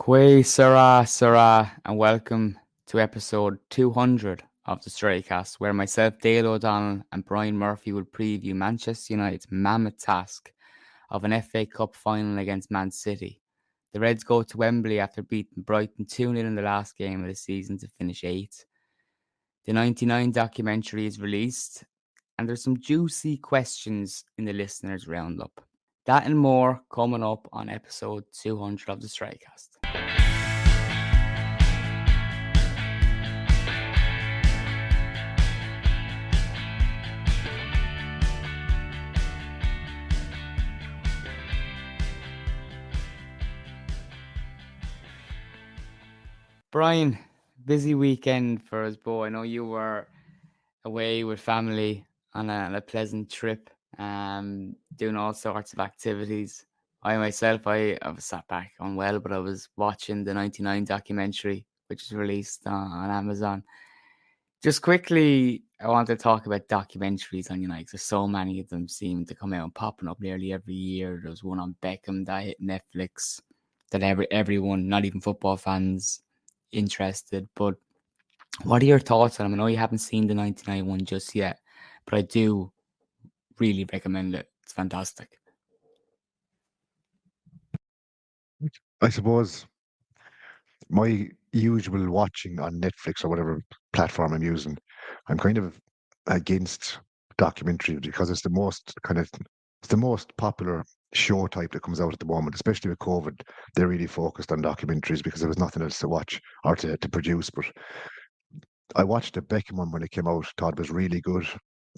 Sera, and welcome to episode 200 of the Stretty where myself, Dale O'Donnell, and Brian Murphy will preview Manchester United's mammoth task of an FA Cup final against Man City. The Reds go to Wembley after beating Brighton 2-0 in the last game of the season to finish 8th. The 99 documentary is released, and there's some juicy questions in the listeners' roundup. That and more coming up on episode 200 of the Strikecast. Brian, busy weekend for us, boy. I know you were away with family on a pleasant trip, doing all sorts of activities. I myself, I was sat back unwell, but I was watching the 99 documentary, which is released on Amazon. Just quickly, I want to talk about documentaries on United. There's so many of them seem to come out and popping up nearly every year. There's one on Beckham that hit Netflix that everyone, not even football fans, interested. But what are your thoughts on them? I know you haven't seen the 99 one just yet, but I do really recommend it. It's fantastic. I suppose my usual watching on Netflix or whatever platform I'm using, I'm kind of against documentaries because it's the most popular show type that comes out at the moment, especially with COVID. They're really focused on documentaries because there was nothing else to watch or to produce. But I watched the Beckham one when it came out, thought it was really good.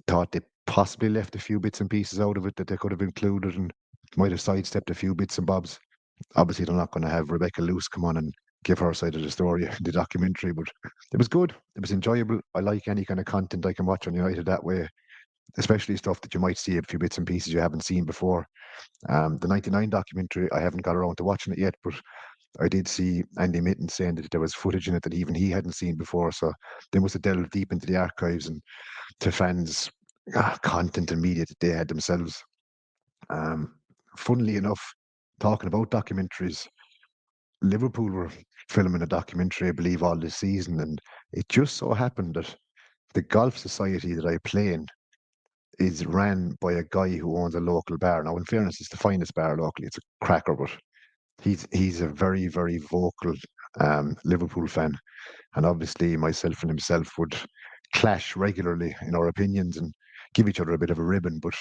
Thought they possibly left a few bits and pieces out of it that they could have included and might have sidestepped a few bits and bobs. Obviously, they're not going to have Rebecca Luce come on and give her side of the story in the documentary, but it was good. It was enjoyable. I like any kind of content I can watch on United that way, especially stuff that you might see a few bits and pieces you haven't seen before. The 99 documentary, I haven't got around to watching it yet, but I did see Andy Mitten saying that there was footage in it that even he hadn't seen before. So they must have delved deep into the archives and to fans' content and media that they had themselves. Funnily enough, talking about documentaries, Liverpool were filming a documentary, I believe, all this season, and it just so happened that the golf society that I play in is ran by a guy who owns a local bar. Now, in fairness, it's the finest bar locally. It's a cracker, but he's a very, very vocal Liverpool fan, and obviously myself and himself would clash regularly in our opinions and give each other a bit of a ribbon. But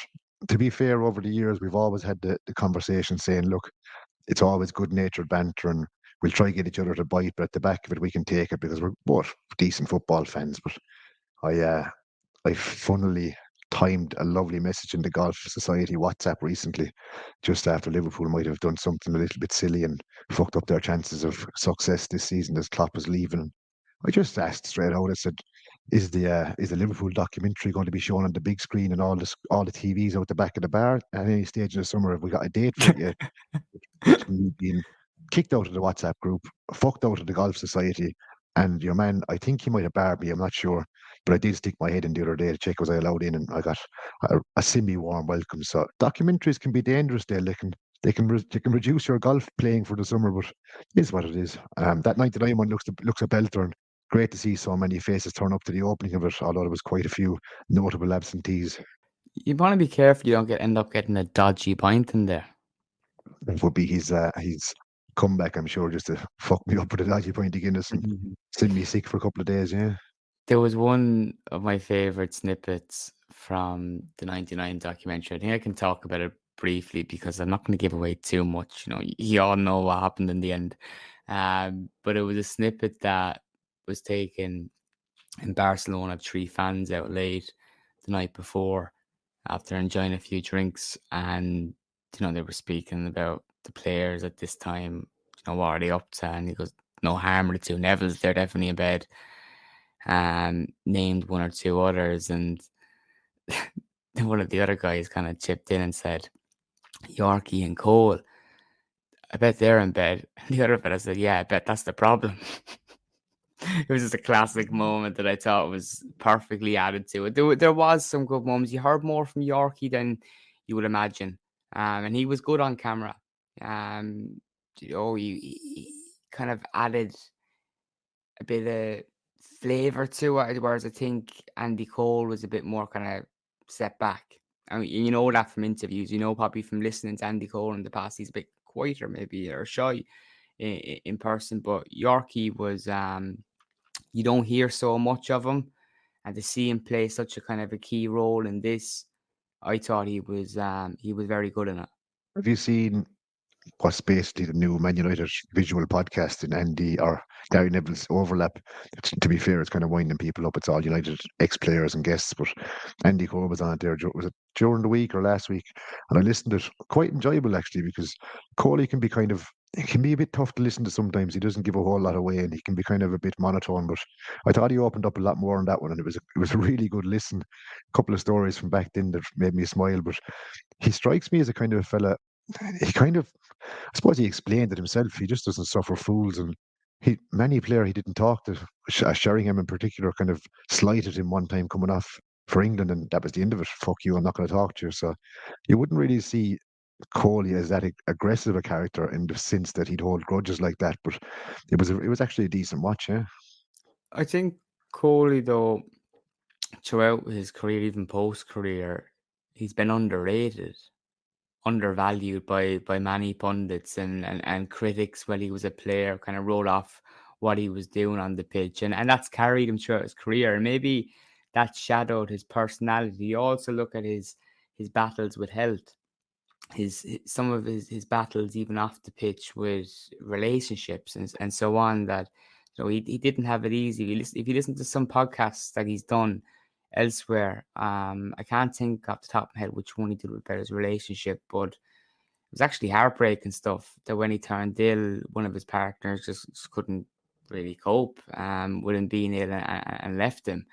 to be fair, over the years, we've always had the conversation saying, look, it's always good-natured banter, and we'll try to get each other to bite, but at the back of it, we can take it because we're both decent football fans. But I funnily timed a lovely message in the Golf Society WhatsApp recently, just after Liverpool might have done something a little bit silly and fucked up their chances of success this season as Klopp was leaving. I just asked straight out. I said, is the Liverpool documentary going to be shown on the big screen and all the TVs out the back of the bar at any stage in the summer? Have we got a date for it yet?" Which we've been kicked out of the WhatsApp group, fucked out of the Golf Society, and your man, I think he might have barred me, I'm not sure, but I did stick my head in the other day to check was I allowed in, and I got a semi-warm welcome. So documentaries can be dangerous. They can reduce your golf playing for the summer, but it is what it is. That 99 one looks a belter, and great to see so many faces turn up to the opening of it, although there was quite a few notable absentees. You want to be careful you don't end up getting a dodgy pint in there. It would be his comeback, I'm sure, just to fuck me up with a dodgy pint of Guinness and send me sick for a couple of days. Yeah. There was one of my favorite snippets from the 99 documentary. I think I can talk about it briefly because I'm not going to give away too much. You all know what happened in the end. But it was a snippet that was taken in Barcelona. 3 fans out late the night before after enjoying a few drinks, and they were speaking about the players at this time. What are they up to? And he goes, no harm with the 2 Nevilles, they're definitely in bed. Named 1 or 2 others, and one of the other guys kind of chipped in and said, Yorkie and Cole, I bet they're in bed. And the other fella said, yeah, I bet that's the problem. It was just a classic moment that I thought was perfectly added to it. There was some good moments. You heard more from Yorkie than you would imagine. And he was good on camera. He kind of added a bit of flavor to it, whereas I think Andy Cole was a bit more kind of set back. I mean, you know that from interviews, you know, probably from listening to Andy Cole in the past, he's a bit quieter maybe or shy in person. But Yorkie was, you don't hear so much of him, and to see him play such a kind of a key role in this, I thought he was very good in it. Have you seen what's basically the new Man United visual podcast in Andy or Gary Neville's overlap? To be fair, it's kind of winding people up. It's all United ex-players and guests, but Andy Cole was on it there. Was it during the week or last week? And I listened to it. Quite enjoyable actually, because Coley can be kind of, it can be a bit tough to listen to sometimes. He doesn't give a whole lot away and he can be kind of a bit monotone, but I thought he opened up a lot more on that one, and it was a really good listen. A couple of stories from back then that made me smile, but he strikes me as a kind of a fella. He kind of, I suppose he explained it himself. He just doesn't suffer fools, and many player he didn't talk to. Sheringham in particular kind of slighted him one time coming off for England, and that was the end of it. Fuck you, I'm not going to talk to you. So you wouldn't really see Coley as that aggressive a character in the sense that he'd hold grudges like that. But it was actually a decent watch, yeah. I think Coley, though, throughout his career, even post career, he's been underrated, undervalued by many pundits and critics when he was a player, kind of wrote off what he was doing on the pitch. And that's carried him throughout his career. And maybe that shadowed his personality. You also look at his battles with health, some of his battles even off the pitch with relationships and so on, that he didn't have it easy. If you listen to some podcasts that he's done elsewhere, I can't think off the top of my head which one he did about his relationship, but it was actually heartbreaking stuff that when he turned ill, one of his partners just couldn't really cope with him being ill and left him.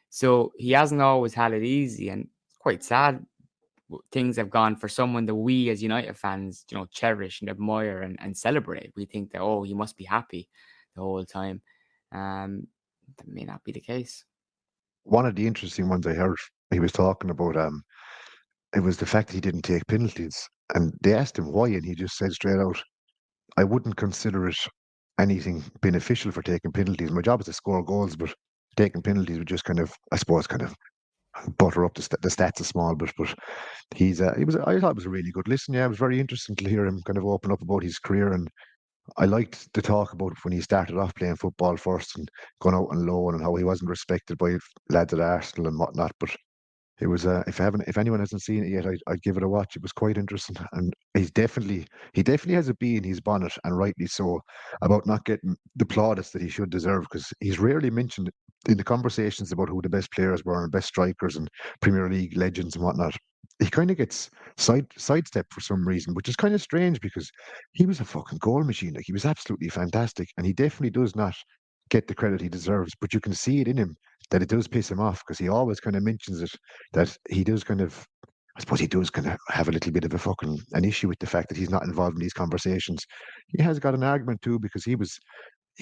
So he hasn't always had it easy, and it's quite sad things have gone for someone that we as United fans, cherish and admire and celebrate. We think that, oh, he must be happy the whole time. That may not be the case. One of the interesting ones I heard, he was talking about, it was the fact that he didn't take penalties, and they asked him why, and he just said straight out, I wouldn't consider it anything beneficial for taking penalties. My job is to score goals, but taking penalties would just kind of, I suppose, kind of butter up the stats a small bit. But he was. I thought it was a really good listen. Yeah, it was very interesting to hear him kind of open up about his career, and I liked the talk about when he started off playing football first and going out on loan and how he wasn't respected by lads at Arsenal and whatnot. But it was if anyone hasn't seen it yet, I'd give it a watch. It was quite interesting, and he definitely has a bee in his bonnet, and rightly so, about not getting the plaudits that he should deserve, because he's rarely mentioned in the conversations about who the best players were and best strikers and Premier League legends and whatnot. He kind of gets sidestepped for some reason, which is kind of strange because he was a fucking goal machine. Like, he was absolutely fantastic, and he definitely does not get the credit he deserves. But you can see it in him that it does piss him off, because he always kind of mentions it, that he does kind of, I suppose he does kind of have a little bit of a fucking an issue with the fact that he's not involved in these conversations. He has got an argument too, because he was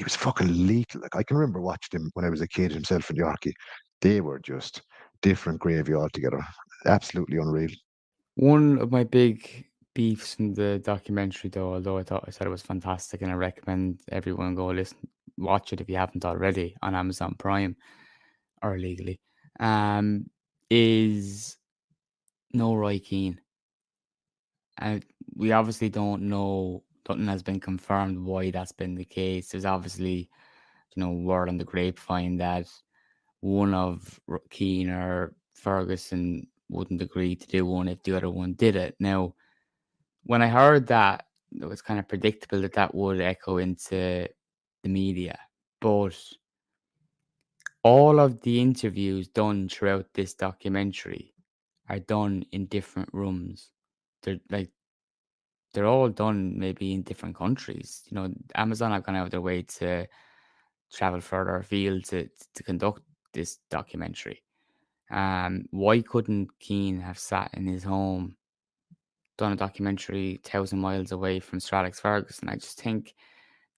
fucking lethal. Like, I can remember watching him when I was a kid, himself and Yorkie. They were just different gravy altogether. Absolutely unreal. One of my big beefs from the documentary, though, although I thought it was fantastic, and I recommend everyone go watch it if you haven't already on Amazon Prime or legally, is no Roy Keane. And we obviously don't know, nothing has been confirmed why that's been the case. There's obviously, word on the grapevine that one of Keane or Ferguson wouldn't agree to do one if the other one did it. Now, when I heard that, it was kind of predictable that that would echo into the media. But all of the interviews done throughout this documentary are done in different rooms. They're all done maybe in different countries. Amazon have gone out of their way to travel further afield to conduct this documentary. Why couldn't Keane have sat in his home, done a documentary 1,000 miles away from Sir Alex Ferguson? I just think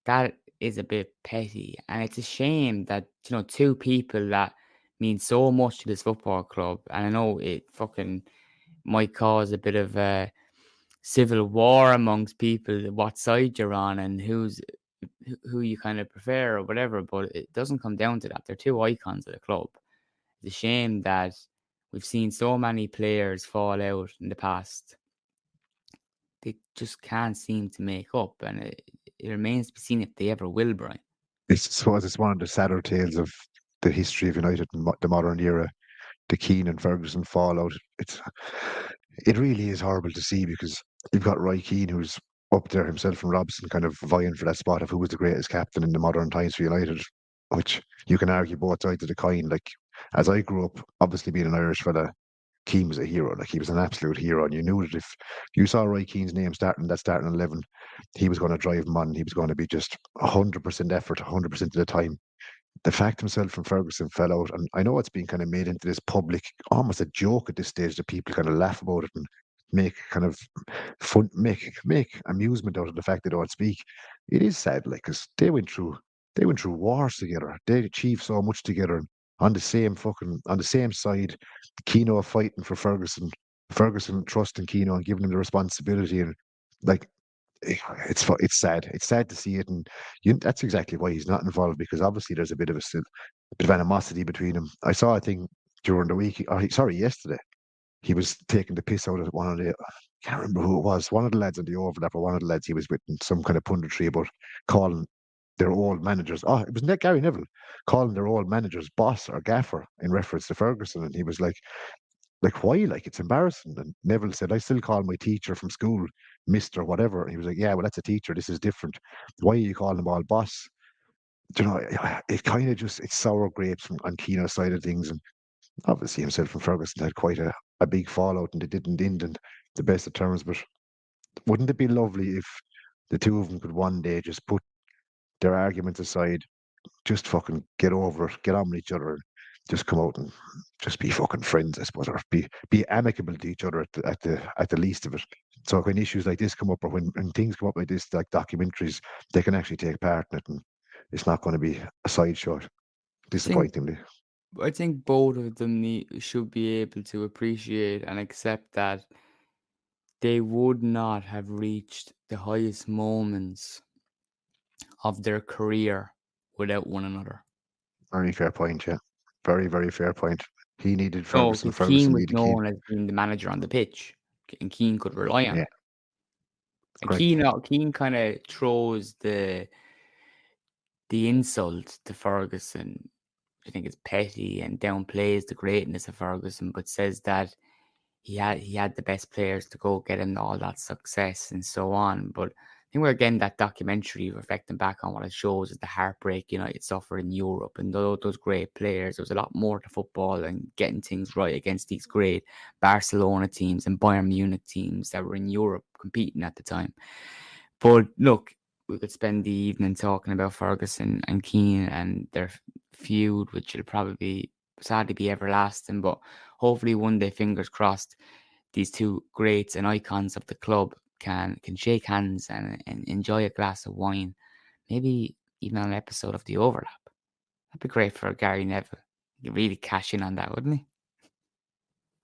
that is a bit petty, and it's a shame that two people that mean so much to this football club, and I know it fucking might cause a bit of a civil war amongst people, what side you're on and who's who you kind of prefer or whatever, but it doesn't come down to that. They're two icons of the club. It's a shame that we've seen so many players fall out in the past. They just can't seem to make up, and it remains to be seen if they ever will, Brian. It's, I suppose it's one of the sadder tales of the history of United in the modern era. The Keane and Ferguson fallout. It really is horrible to see because you've got Roy Keane, who's up there himself and Robson kind of vying for that spot of who was the greatest captain in the modern times for United, which you can argue both sides of the coin. Like, as I grew up, obviously being an Irish fella, Keane was a hero. Like, he was an absolute hero, and you knew that if you saw Roy Keane's name starting that starting 11, he was going to drive them on. He was going to be just 100% effort, 100% of the time. The fact himself and Ferguson fell out, and I know it's been kind of made into this public, almost a joke at this stage that people kind of laugh about it and make kind of fun, make amusement out of the fact they don't speak. It is sad, like, because they went through wars together. They achieved so much together on the same on the same side. Keano fighting for Ferguson, Ferguson trusting Keano and giving him the responsibility, and like it's sad. It's sad to see it, and that's exactly why he's not involved because obviously there's a bit of a bit of animosity between them. I saw a thing during the week. Sorry, yesterday. He was taking the piss out of one of the. I can't remember who it was. One of the lads in the overlap, or one of the lads he was with, in some kind of punditry about calling their old managers. Oh, it was Gary Neville calling their old managers boss or gaffer in reference to Ferguson, and he was like, why? Like, it's embarrassing. And Neville said, I still call my teacher from school Mr. whatever. And he was like, yeah, well, that's a teacher. This is different. Why are you calling them all boss? Do you know, it kind of just, it's sour grapes on Keano's side of things. And obviously himself and Ferguson had quite a big fallout and they didn't end in the best of terms. But wouldn't it be lovely if the two of them could one day just put their arguments aside, just fucking get over it, get on with each other, just come out and just be fucking friends, I suppose, or be amicable to each other at the least of it. So when issues like this come up, or when things come up like this, like documentaries, they can actually take part in it, and it's not going to be a sideshow. I think Disappointingly, I think both of them should be able to appreciate and accept that they would not have reached the highest moments of their career without one another. very fair point. Yeah, very very fair point. He needed No, Ferguson, because Keane Ferguson was needed Keane. known as being the manager on the pitch, and Keane could rely on Yeah, it. And correct. Keane kind of throws the insult to Ferguson. I think it's petty and downplays the greatness of Ferguson, but says that he had the best players to go get him all that success and so on. But I think we're getting that documentary reflecting back on what it shows is the heartbreak United suffered in Europe and those great players. There was a lot more to football and getting things right against these great Barcelona teams and Bayern Munich teams that were in Europe competing at the time. But look, we could spend the evening talking about Ferguson and Keane and their feud, which will probably sadly be everlasting. But hopefully, one day, fingers crossed, these two greats and icons of the club can shake hands and enjoy a glass of wine, maybe even on an episode of The Overlap. That'd be great for Gary Neville. He'd really cash in on that, wouldn't he?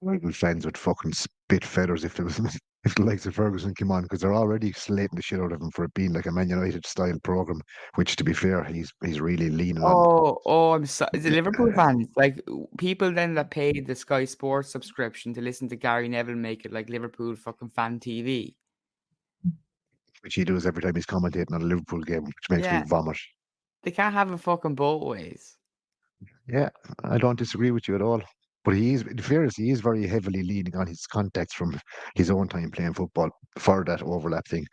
Rival fans would fucking spit feathers if there was if the likes of Ferguson came on because they're already slating the shit out of him for it being like a Man United style program. Which, to be fair, he's really leaning on. I'm sorry. The Liverpool fans, like people then that paid the Sky Sports subscription to listen to Gary Neville make it like Liverpool fucking fan TV. Which he does every time he's commentating on a Liverpool game, which makes me Yeah, vomit. they can't have it fucking both ways. Yeah, I don't disagree with you at all. But he is, in fairness, he is very heavily leaning on his contacts from his own time playing football for that overlap thing.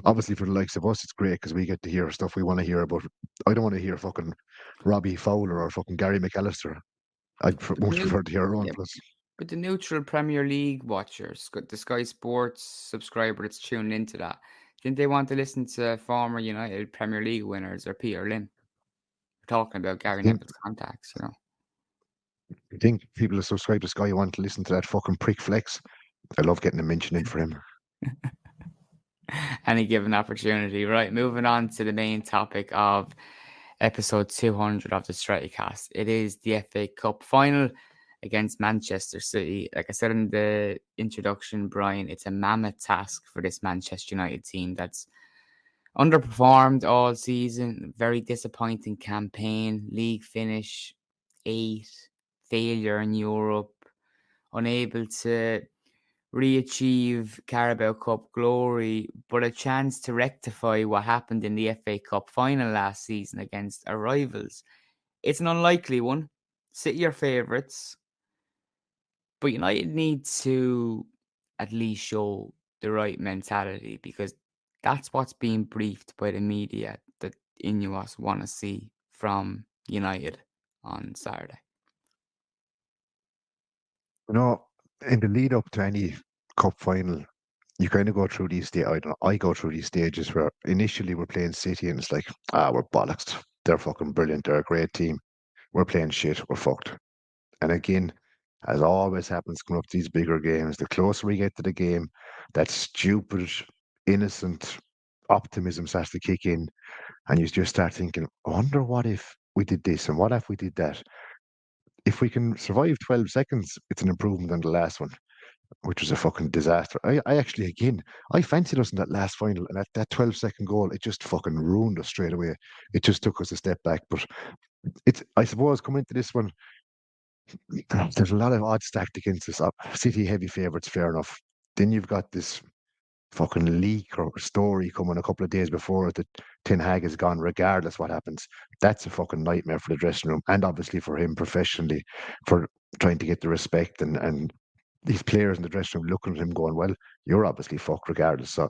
Obviously, for the likes of us, it's great because we get to hear stuff we want to hear. But I don't want to hear fucking Robbie Fowler or fucking Gary McAllister. I'd But the much new, prefer to hear our own yeah, plus. but the neutral Premier League watchers, the Sky Sports subscriber that's tuning into that, didn't they want to listen to former United Premier League winners or Peter Lim? We're talking about I Gary think Neville's contacts. I think people who subscribe to Sky want to listen to that fucking prick flex. I love getting a mention in for him. Any given opportunity. Right, moving on to the main topic of episode 200 of the Stretty cast. It is the FA Cup final against Manchester City. Like I said in the introduction, Brian, it's a mammoth task for this Manchester United team that's Underperformed all season, very disappointing campaign, league finish 8, failure in Europe, unable to re-achieve Carabao Cup glory, but a chance to rectify what happened in the FA Cup final last season against our rivals. It's an unlikely one. City are favourites, but United need to at least show the right mentality, because that's what's being briefed by the media that Inuos want to see from United on Saturday. You know, in the lead up to any cup final, you kind of go through these stages. I go through these stages where initially we're playing City and it's like, we're bollocks. They're fucking brilliant. They're a great team. We're playing shit. We're fucked. And again, as always happens coming up to these bigger games, the closer we get to the game, that stupid, innocent optimism starts to kick in, and you just start thinking, I wonder what if we did this and what if we did that. If we can survive 12 seconds, it's an improvement on the last one, which was a fucking disaster. I actually, again, I fancied us in that last final, and at that 12-second goal, it just fucking ruined us straight away. It just took us a step back. But it's, I suppose, coming into this one, there's a lot of odds stacked against us. City heavy favourites, fair enough. Then you've got this fucking leak or story coming a couple of days before it that Ten Hag is gone, regardless what happens. That's a fucking nightmare for the dressing room, and obviously for him professionally, for trying to get the respect and these players in the dressing room looking at him going, well, you're obviously fucked regardless. So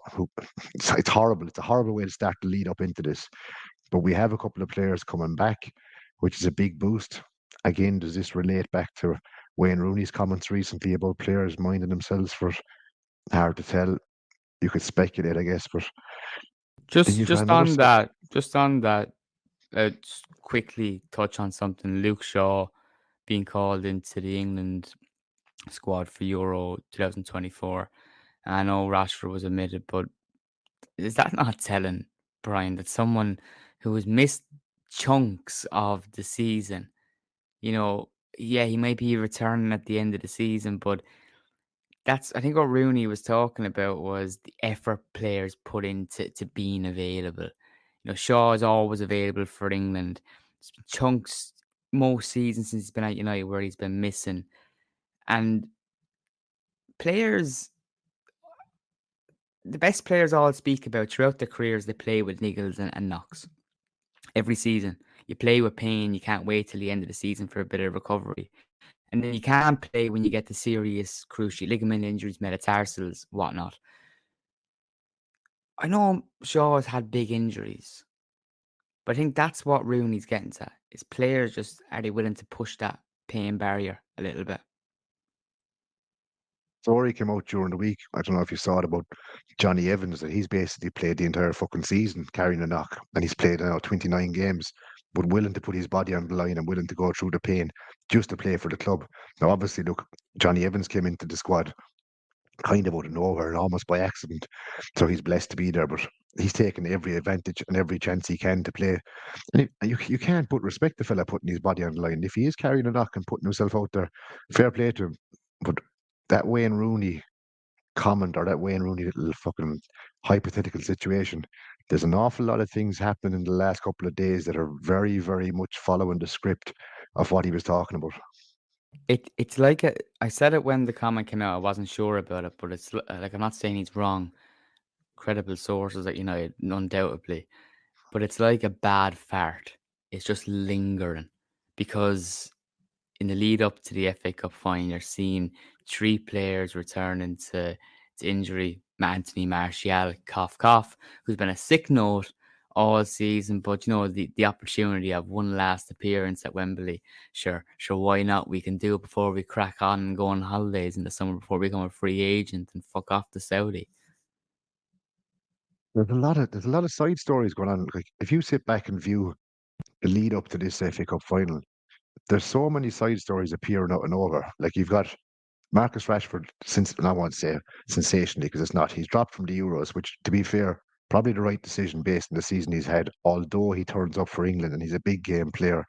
it's horrible. It's a horrible way to start the lead up into this. But we have a couple of players coming back, which is a big boost. Again, does this relate back to Wayne Rooney's comments recently about players minding themselves? For hard to tell. You could speculate, I guess, but then Just you've got just another on side. that, just on that, just quickly touch on something. Luke Shaw being called into the England squad for Euro 2024. I know Rashford was omitted, but is that not telling, Brian, that someone who has missed chunks of the season, you know, yeah, he might be returning at the end of the season, but that's, I think what Rooney was talking about was the effort players put into being available. You know, Shaw is always available for England. It's been chunks most seasons since he's been at United where he's been missing. And players, the best players all speak about throughout their careers, they play with niggles and knocks. Every season, you play with pain. You can't wait till the end of the season for a bit of recovery. And then you can't play when you get the serious cruciate ligament injuries, metatarsals, whatnot. I know Shaw's had big injuries, but I think that's what Rooney's getting to. Is players just, are they willing to push that pain barrier a little bit? Story came out during the week. I don't know if you saw it about Johnny Evans, that he's basically played the entire fucking season carrying a knock, and he's played now 29 games, but willing to put his body on the line and willing to go through the pain just to play for the club. Now, obviously, look, Johnny Evans came into the squad kind of out of nowhere and almost by accident, so he's blessed to be there. But he's taken every advantage and every chance he can to play. And you can't but respect the fella putting his body on the line. If he is carrying a knock and putting himself out there, fair play to him. But that Wayne Rooney comment, or that Wayne Rooney little fucking hypothetical situation, there's an awful lot of things happening in the last couple of days that are very, very much following the script of what he was talking about. It's like I said it when the comment came out. I wasn't sure about it, but it's like, I'm not saying he's wrong. Credible sources at United, undoubtedly, but it's like a bad fart. It's just lingering, because in the lead up to the FA Cup final, you're seeing three players returning to injury. Anthony Martial, cough, cough, who's been a sick note all season, but you know, the opportunity of one last appearance at Wembley. Sure, why not? We can do it before we crack on and go on holidays in the summer, before we become a free agent and fuck off to Saudi. There's a lot of side stories going on. Like if you sit back and view the lead up to this FA Cup final, there's so many side stories appearing out and over. Like you've got Marcus Rashford, since I won't say sensationally because it's not. He's dropped from the Euros, which, to be fair, probably the right decision based on the season he's had. Although he turns up for England and he's a big game player,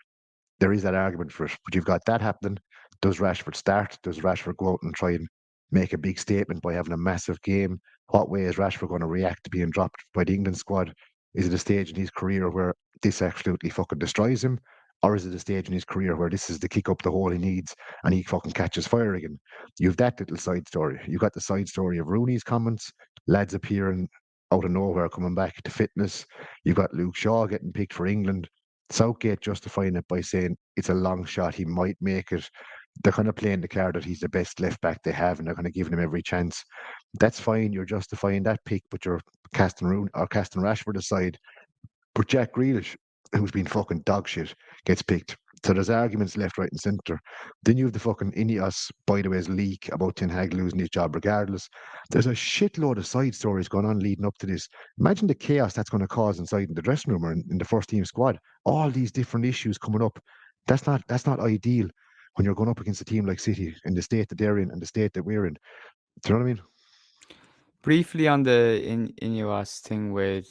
there is that argument for it. But you've got that happening. Does Rashford start? Does Rashford go out and try and make a big statement by having a massive game? What way is Rashford going to react to being dropped by the England squad? Is it a stage in his career where this absolutely fucking destroys him? Or is it a stage in his career where this is the kick up the hole he needs and he fucking catches fire again? You've that little side story. You've got the side story of Rooney's comments, lads appearing out of nowhere coming back to fitness. You've got Luke Shaw getting picked for England. Southgate justifying it by saying it's a long shot, he might make it. They're kind of playing the card that he's the best left back they have, and they're kind of giving him every chance. That's fine. You're justifying that pick, but you're casting Rashford aside. But Jack Grealish, who's been fucking dog shit, gets picked. So there's arguments left, right, and centre. Then you have the fucking Ineos, by the ways, leak about Ten Hag losing his job regardless. There's a shitload of side stories going on leading up to this. Imagine the chaos that's going to cause inside in the dressing room or in the first team squad. All these different issues coming up. That's not ideal when you're going up against a team like City in the state that they're in and the state that we're in. Do you know what I mean? Briefly on the Ineos thing with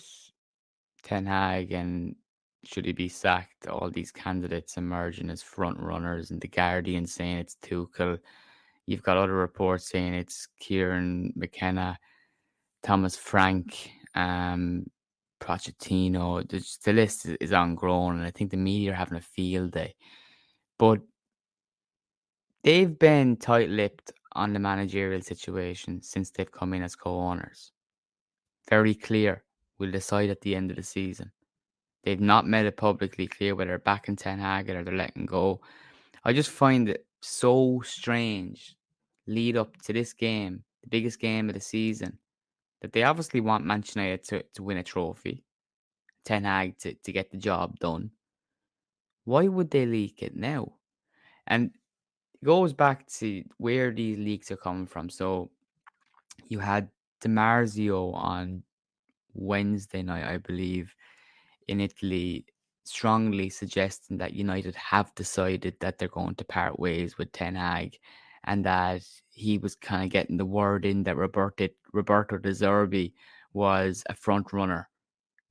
Ten Hag and should he be sacked, all these candidates emerging as front runners, and the Guardian saying it's Tuchel. You've got other reports saying it's Kieran McKenna, Thomas Frank, Pochettino. The list is on grown, and I think the media are having a field day. But they've been tight-lipped on the managerial situation since they've come in as co-owners. Very clear. We'll decide at the end of the season. They've not made it publicly clear whether they're backing Ten Hag or they're letting go. I just find it so strange, lead up to this game, the biggest game of the season, that they obviously want Manchester United to win a trophy, Ten Hag to get the job done. Why would they leak it now? And it goes back to where these leaks are coming from. So you had DiMarzio on Wednesday night, I believe, in Italy, strongly suggesting that United have decided that they're going to part ways with Ten Hag, and that he was kind of getting the word in that Roberto De Zerbi was a front runner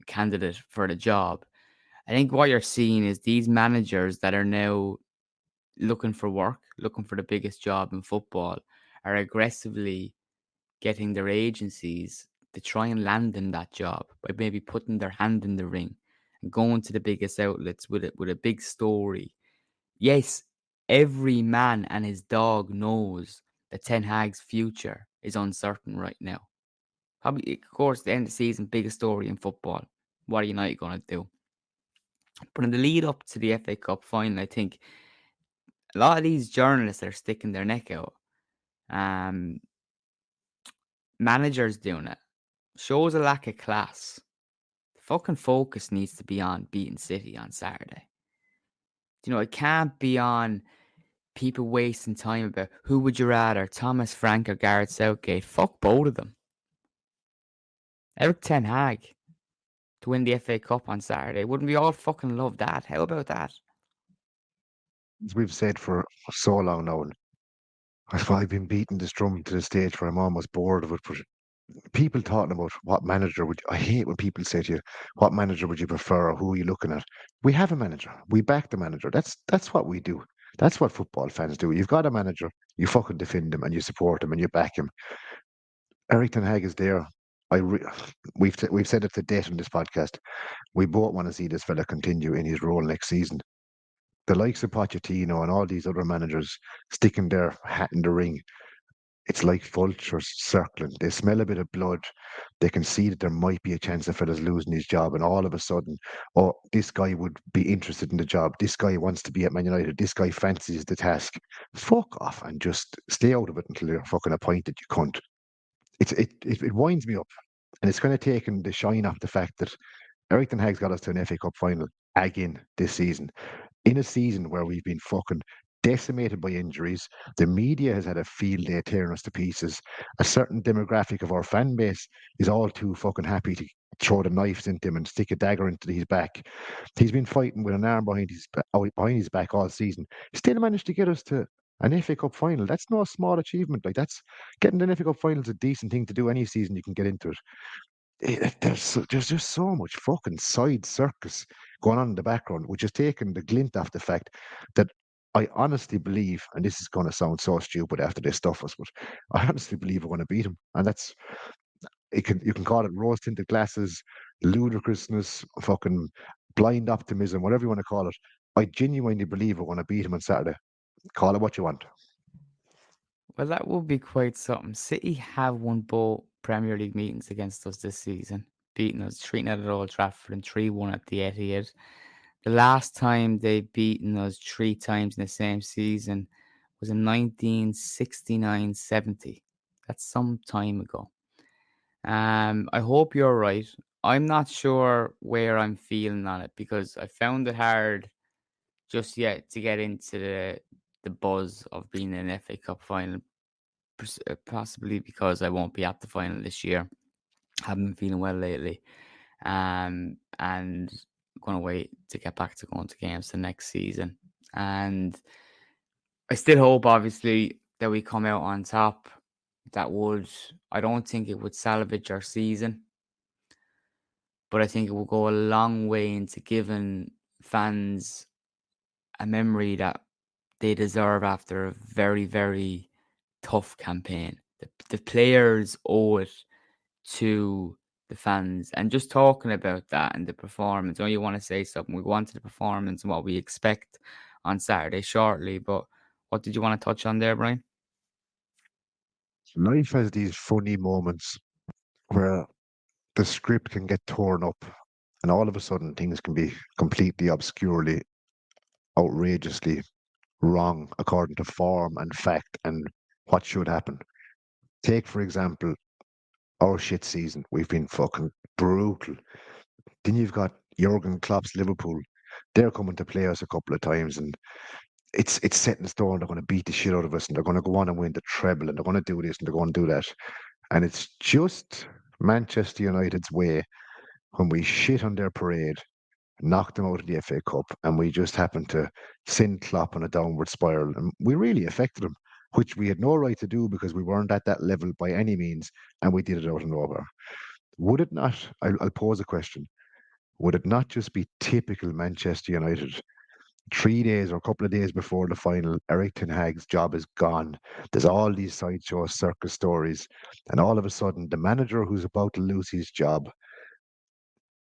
candidate for the job. I think what you're seeing is these managers that are now looking for work, looking for the biggest job in football, are aggressively getting their agencies to try and land them that job by maybe putting their hand in the ring and going to the biggest outlets with a big story. Yes, every man and his dog knows that Ten Hag's future is uncertain right now. Probably, of course, the end of the season, biggest story in football. What are United going to do? But in the lead up to the FA Cup final, I think a lot of these journalists are sticking their neck out. Um, Managers doing it shows a lack of class. The fucking focus needs to be on beating City on Saturday. It can't be on people wasting time about who would you rather, Thomas Frank or Gareth Southgate. Fuck both of them. Eric Ten Hag to win the FA Cup on Saturday. Wouldn't we all fucking love that? How about that? As we've said for so long now, and I've been beating this drum to the stage where I'm almost bored of it. But people talking about what manager would I hate when people say to you, "What manager would you prefer, or who are you looking at?" We have a manager. We back the manager. That's what we do. That's what football fans do. You've got a manager. You fucking defend him and you support him and you back him. Eric Ten Hag is there. I re- we've said it to death on this podcast. We both want to see this fella continue in his role next season. The likes of Pochettino and all these other managers sticking their hat in the ring, it's like vultures circling. They smell a bit of blood. They can see that there might be a chance of fella's losing his job, and all of a sudden, oh, this guy would be interested in the job. This guy wants to be at Man United. This guy fancies the task. Fuck off and just stay out of it until you're fucking appointed, you cunt. It winds me up, and it's kind of taken the shine off the fact that Eric Ten Hag's got us to an FA Cup final again this season, in a season where we've been fucking decimated by injuries. The media has had a field day tearing us to pieces. A certain demographic of our fan base is all too fucking happy to throw the knives into him and stick a dagger into his back. He's been fighting with an arm behind his back all season. Still managed to get us to an FA Cup final. That's no small achievement. Like, that's getting an FA Cup final is a decent thing to do any season you can get into it. There's just so much fucking side circus going on in the background, which is taking the glint off the fact that I honestly believe, and this is going to sound so stupid after they stuff us, but I honestly believe we're going to beat them. And You can call it rose tinted glasses, ludicrousness, fucking blind optimism, whatever you want to call it. I genuinely believe we're going to beat them on Saturday. Call it what you want. Well, that would be quite something. City have won both Premier League meetings against us this season, beating us 3-0 at Old Trafford and 3-1 at the Etihad. The last time they beaten us three times in the same season was in 1969-70. That's some time ago. I hope you're right. I'm not sure where I'm feeling on it because I found it hard just yet to get into the buzz of being in an FA Cup final. Possibly because I won't be at the final this year. Haven't been feeling well lately. And gonna wait to get back to going to games the next season. And I still hope obviously that we come out on top. I don't think it would salvage our season, but I think it will go a long way into giving fans a memory that they deserve after a very, very tough campaign. The players owe it to the fans. And just talking about that and the performance, I know you want to say something. We go on to the performance and what we expect on Saturday shortly, but what did you want to touch on there, Brian? Life has these funny moments where the script can get torn up, and all of a sudden things can be completely obscurely, outrageously wrong according to form and fact and what should happen. Take, for example, our shit season. We've been fucking brutal. Then you've got Jurgen Klopp's Liverpool. They're coming to play us a couple of times, and it's set in stone. They're going to beat the shit out of us, and they're going to go on and win the treble, and they're going to do this, and they're going to do that. And it's just Manchester United's way when we shit on their parade, knocked them out of the FA Cup, and we just happened to send Klopp on a downward spiral. And we really affected him, which we had no right to do because we weren't at that level by any means, and we did it out of nowhere. Would it not? I'll pose a question. Would it not just be typical Manchester United? 3 days or a couple of days before the final, Eric Ten Hag's job is gone. There's all these sideshow circus stories, and all of a sudden, the manager who's about to lose his job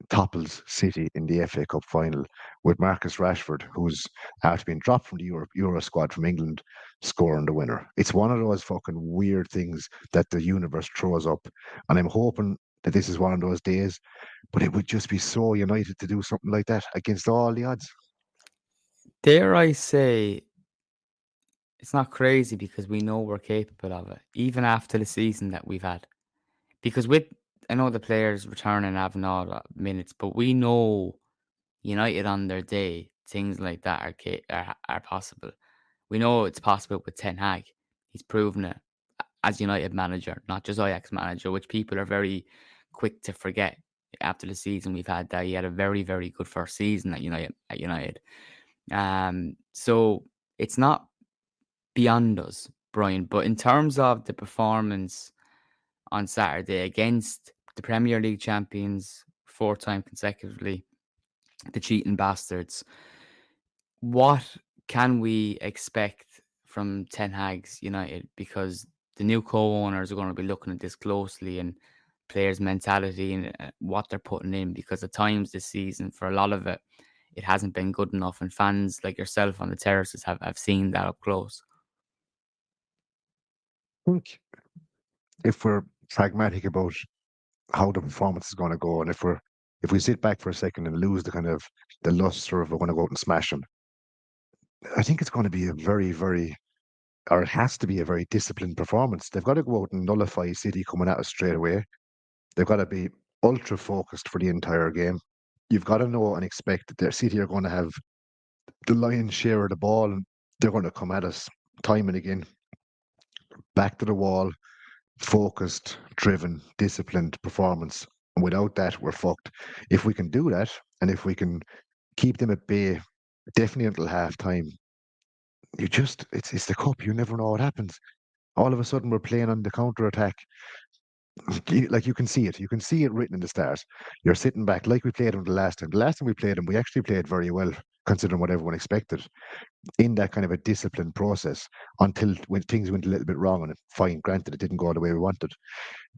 topples City in the FA Cup final with Marcus Rashford, who's after being dropped from the Euro squad from England, scoring the winner. It's one of those fucking weird things that the universe throws up, and I'm hoping that this is one of those days. But it would just be so United to do something like that against all the odds. Dare I say, it's not crazy because we know we're capable of it, even after the season that we've had. Because I know the players returning and having all the minutes, but we know United on their day, things like that are possible. We know it's possible with Ten Hag. He's proven it as United manager, not just Ajax manager, which people are very quick to forget after the season we've had. That he had a very, very good first season at United. So it's not beyond us, Brian. But in terms of the performance on Saturday against the Premier League champions, 4 time consecutively, the cheating bastards, what can we expect from Ten Hag's United? Because the new co-owners are going to be looking at this closely and players' mentality and what they're putting in. Because at times this season, for a lot of it, it hasn't been good enough, and fans like yourself on the terraces have seen that up close. I think if we're pragmatic about how the performance is going to go, and if we sit back for a second and lose the kind of the luster of we're going to go out and smash them, I think it's going to be a very, very, or it has to be a very disciplined performance. They've got to go out and nullify City coming at us straight away. They've got to be ultra focused for the entire game. You've got to know and expect that their City are going to have the lion's share of the ball, and they're going to come at us time and again, back to the wall, focused, driven, disciplined performance. And without that, we're fucked. If we can do that, and if we can keep them at bay, definitely until half time, it's the cup. You never know what happens. All of a sudden, we're playing on the counter attack. Like you can see it. You can see it written in the stars. You're sitting back like we played them the last time. The last time we played them, we actually played very well. considering what everyone expected, in that kind of a disciplined process until when things went a little bit wrong. And fine, granted, it didn't go the way we wanted.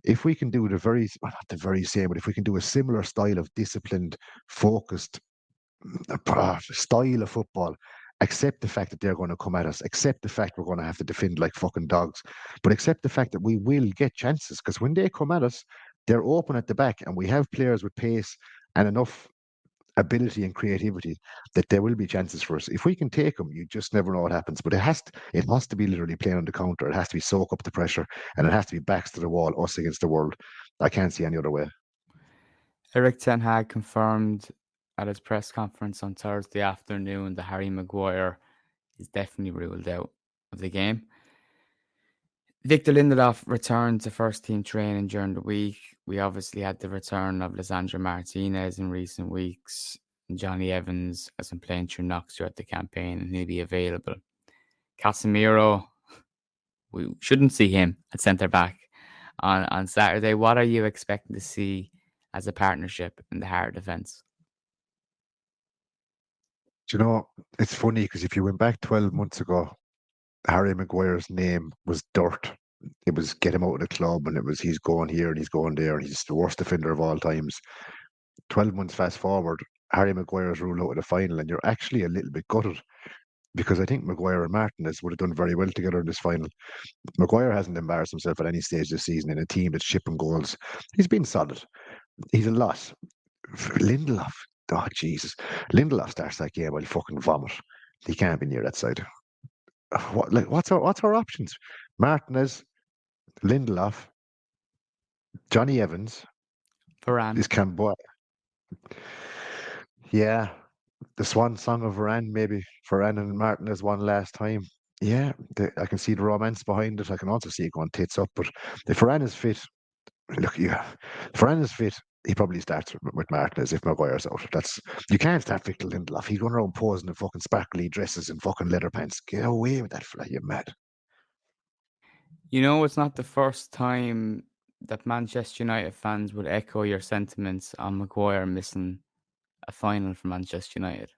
If we can do the very, well, not the very same, but if we can do a similar style of disciplined, focused style of football, accept the fact that they're going to come at us, accept the fact we're going to have to defend like fucking dogs, but accept the fact that we will get chances because when they come at us, they're open at the back and we have players with pace and enough ability and creativity that there will be chances for us. If we can take them, you just never know what happens. But it has to be literally playing on the counter. It has to be soak up the pressure and it has to be backs to the wall, us against the world. I can't see any other way. Eric Ten Hag confirmed at his press conference on Thursday afternoon that Harry Maguire is definitely ruled out of the game. Victor Lindelof returned to first team training during the week. We obviously had the return of Lisandro Martinez in recent weeks. Johnny Evans has been playing through knocks throughout the campaign and he'll be available. Casemiro, we shouldn't see him at centre back on Saturday. What are you expecting to see as a partnership in the hard defence? Do you know, it's funny because if you went back 12 months ago, Harry Maguire's name was dirt. It was get him out of the club, and it was he's going here and he's going there, and he's the worst defender of all times. 12 months fast forward, Harry Maguire's ruled out of the final, and you're actually a little bit gutted because I think Maguire and Martinez would have done very well together in this final. Maguire hasn't embarrassed himself at any stage this season in a team that's shipping goals. He's been solid. He's a lot. Lindelof, oh Jesus, Lindelof starts that game, I'll fucking vomit. He can't be near that side. What's our options? Martinez, Lindelof, Johnny Evans, Varane. is Camboy. Yeah, the swan song of Varane, maybe Varane and Martinez one last time. Yeah, I can see the romance behind it. I can also see it going tits up. But if Varane is fit, look, yeah, if Varane is fit, he probably starts with Martinez if Maguire's out. That's you can't start Victor Lindelof. He's going around posing in fucking sparkly dresses and fucking leather pants. Get away with that fella, you mad. You know, it's not the first time that Manchester United fans would echo your sentiments on Maguire missing a final for Manchester United.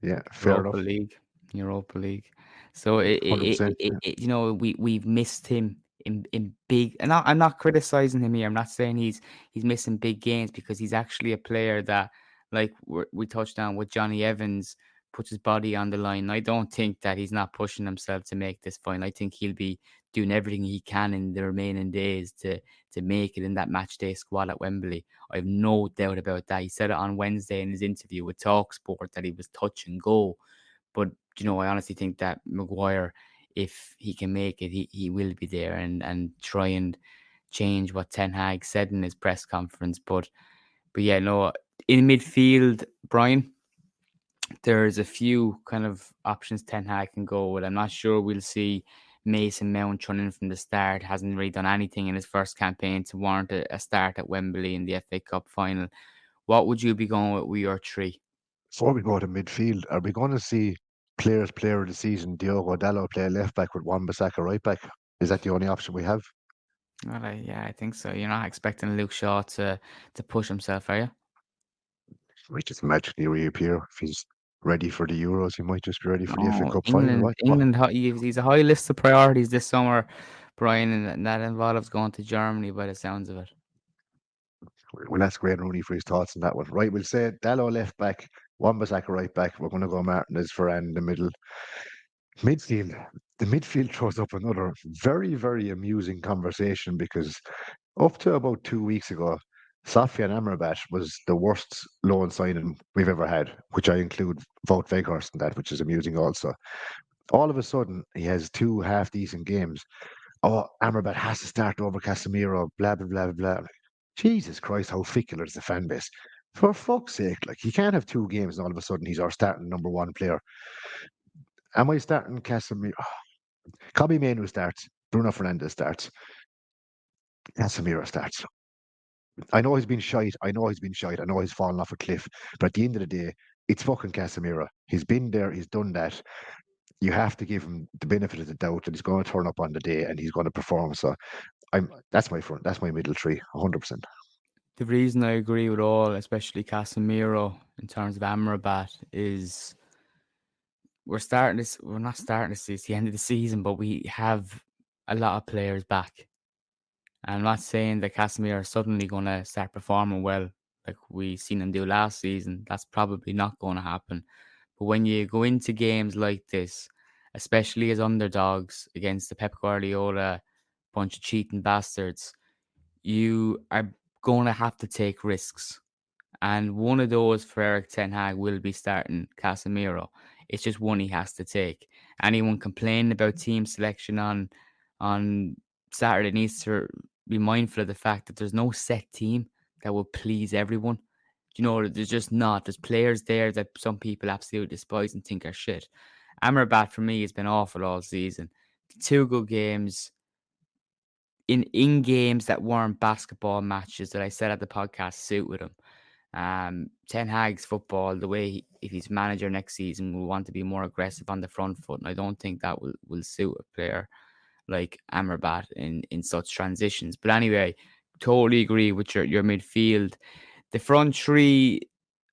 Yeah, fair Europa enough. League, Europa League. So 100%. Yeah. you know, we've missed him in big. And I'm not criticizing him here. I'm not saying he's missing big games because he's actually a player that, like we touched on with Johnny Evans, puts his body on the line. I don't think that he's not pushing himself to make this final. I think he'll be doing everything he can in the remaining days to make it in that match day squad at Wembley. I have no doubt about that. He said it on Wednesday in his interview with Talksport that he was touch and go. But you know, I honestly think that Maguire, if he can make it, he will be there and try and change what Ten Hag said in his press conference. But yeah, no, in midfield, Brian, there's a few kind of options Ten Hag can go with. I'm not sure we'll see Mason Mount running from the start. Hasn't really done anything in his first campaign to warrant a start at Wembley in the FA Cup final. What would you be going with your three? Before we go to midfield, are we going to see players player of the season, Diogo Dalot play left back with Wan-Bissaka right back? Is that the only option we have? Well, yeah, I think so. You're not expecting Luke Shaw to push himself, are you? We just magically reappear if he's ready for the Euros. He might just be ready for the FA No, Cup final. England, What? England. He's a high list of priorities this summer, Brian, and that involves going to Germany by the sounds of it. We'll ask Wayne Rooney for his thoughts on that one. Right, we'll say Dalot left back, Wan-Bissaka right back. We're going to go Martinez for in the middle. Midfield. The midfield throws up another very, very amusing conversation because up to about 2 weeks ago, Safyan Amrabat was the worst loan signing we've ever had, which I include Wout Weghorst in that, which is amusing also. All of a sudden, he has two half-decent games. Oh, Amrabat has to start over Casemiro, blah, blah, blah, blah. Like, Jesus Christ, how fickle is the fan base. For fuck's sake, like, he can't have two games and all of a sudden he's our starting number one player. Am I starting Casemiro? Kobe Manu starts. Bruno Fernandes starts. Casemiro starts. I know he's been shite. I know he's been shite. I know he's fallen off a cliff. But at the end of the day, it's fucking Casemiro. He's been there. He's done that. You have to give him the benefit of the doubt that he's going to turn up on the day and he's going to perform. So that's my front. That's my middle three, 100%. The reason I agree with all, especially Casemiro, in terms of Amrabat, is we're starting this. We're not starting this. It's the end of the season, but we have a lot of players back. I'm not saying that Casemiro are suddenly going to start performing well like we seen him do last season. That's probably not going to happen. But when you go into games like this, especially as underdogs against the Pep Guardiola bunch of cheating bastards, you are going to have to take risks. And one of those for Eric Ten Hag will be starting Casemiro. It's just one he has to take. Anyone complaining about team selection on Saturday needs to be mindful of the fact that there's no set team that will please everyone. You know, there's just not. There's players there that some people absolutely despise and think are shit. Amrabat for me has been awful all season. Two good games in games that weren't basketball matches that I said at the podcast suit with him. Ten Hag's football, the way if he's manager next season, will want to be more aggressive on the front foot, and I don't think that will suit a player like Amrabat in such transitions. But anyway, totally agree with your midfield. The front three,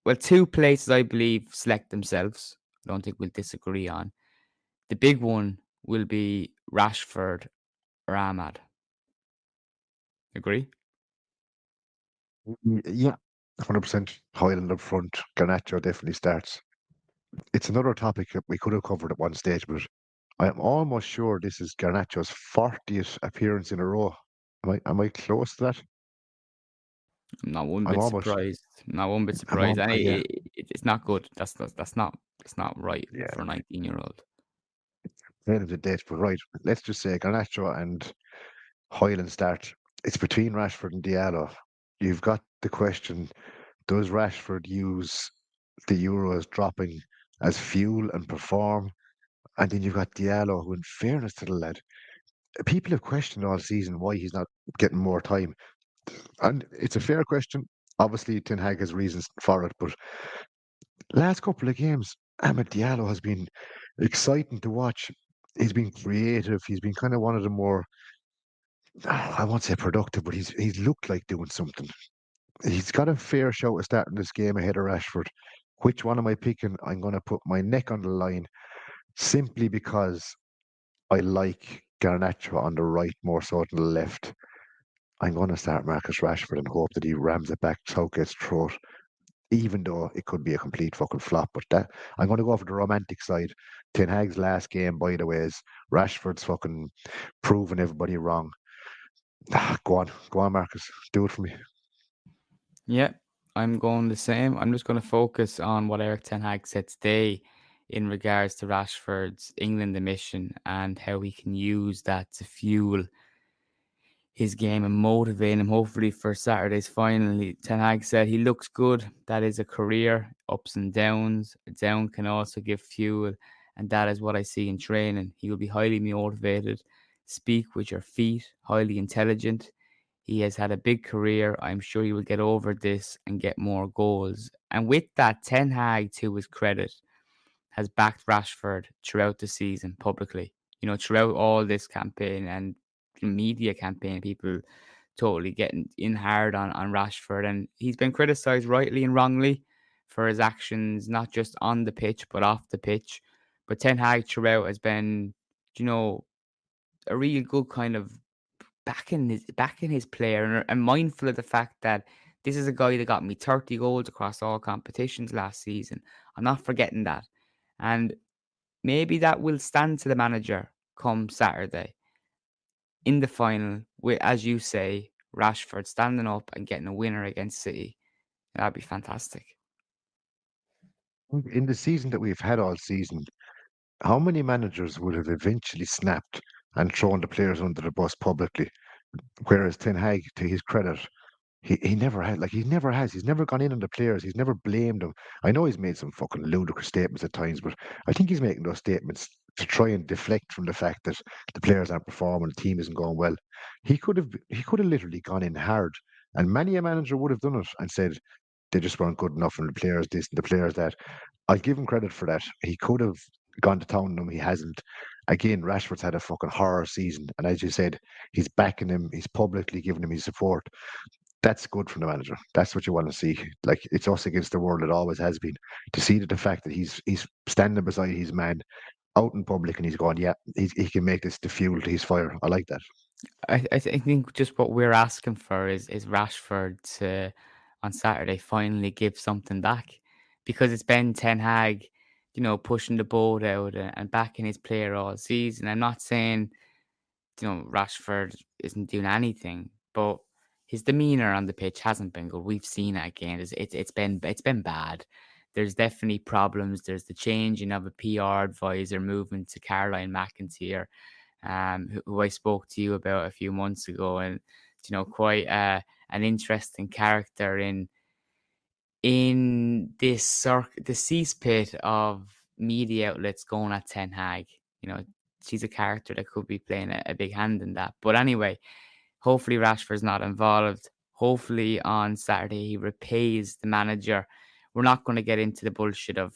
well, two places I believe select themselves. I don't think we'll disagree on. The big one will be Rashford or Ahmad. Agree? Yeah, 100%. Highland up front. Garnacho definitely starts. It's another topic that we could have covered at one stage, but I'm almost sure this is Garnacho's 40th appearance in a row. Am I close to that? I'm not one I'm bit almost. surprised. Not one bit I'm surprised. on. And Yeah, it's not good. That's not right yeah. for a 19-year-old. End of the date, but right. Let's just say Garnacho and Highland start. It's between Rashford and Diallo. You've got the question: does Rashford use the Euros dropping as fuel and perform? And then you've got Diallo, who, in fairness to the lad, people have questioned all season why he's not getting more time. And it's a fair question. Obviously, Ten Hag has reasons for it, but last couple of games, Ahmed Diallo has been exciting to watch. He's been creative. He's been kind of one of the more, I won't say productive, but he's looked like doing something. He's got a fair shout of starting this game ahead of Rashford. Which one am I picking? I'm going to put my neck on the line simply because I like Garnacho on the right more so than the left. I'm going to start Marcus Rashford and hope that he rams it back Southgate's throat, even though it could be a complete fucking flop. But that I'm going to go for the romantic side. Ten Hag's last game, by the way, is Rashford's fucking proving everybody wrong. Go on, Marcus, do it for me. Yeah, I'm going the same. I'm just going to focus on what Eric Ten Hag said today in regards to Rashford's England mission and how he can use that to fuel his game and motivate him, hopefully, for Saturday's final. Ten Hag said he looks good. That is a career, ups and downs. A down can also give fuel, and that is what I see in training. He will be highly motivated, speak with your feet, highly intelligent. He has had a big career. I'm sure he will get over this and get more goals. And with that, Ten Hag, to his credit, has backed Rashford throughout the season publicly. You know, throughout all this campaign and media campaign, people totally getting in hard on Rashford. And he's been criticised rightly and wrongly for his actions, not just on the pitch, but off the pitch. But Ten Hag throughout has been, you know, a real good kind of backing his player and mindful of the fact that this is a guy that got me 30 goals across all competitions last season. I'm not forgetting that. And maybe that will stand to the manager come Saturday in the final with, as you say, Rashford standing up and getting a winner against City. That'd be fantastic. In the season that we've had all season, how many managers would have eventually snapped and thrown the players under the bus publicly? Whereas Ten Hag, to his credit, he never had, like, he never has. He's never gone in on the players. He's never blamed them. I know he's made some fucking ludicrous statements at times, but I think he's making those statements to try and deflect from the fact that the players aren't performing, the team isn't going well. He could have literally gone in hard, and many a manager would have done it and said they just weren't good enough, and the players this, and the players that. I'll give him credit for that. He could have gone to town on him. He hasn't. Again, Rashford's had a fucking horror season, and as you said, he's backing him. He's publicly giving him his support. that's good from the manager. That's what you want to see. Like it's us against the world. It always has been. To see that the fact that he's standing beside his man out in public and he's going, yeah, he can make this the fuel to his fire. I like that. I think just what we're asking for is Rashford to on Saturday finally give something back, because it's been Ten Hag, pushing the boat out and backing his player all season. I'm not saying Rashford isn't doing anything, but his demeanor on the pitch hasn't been good. We've seen it again. It's been bad. There's definitely problems. There's the changing of a PR advisor, moving to Caroline McIntyre, who I spoke to you about a few months ago, and quite an interesting character in the cesspit of media outlets going at Ten Hag. You know, she's a character that could be playing a big hand in that. But anyway, hopefully Rashford's not involved. Hopefully on Saturday he repays the manager. We're not going to get into the bullshit of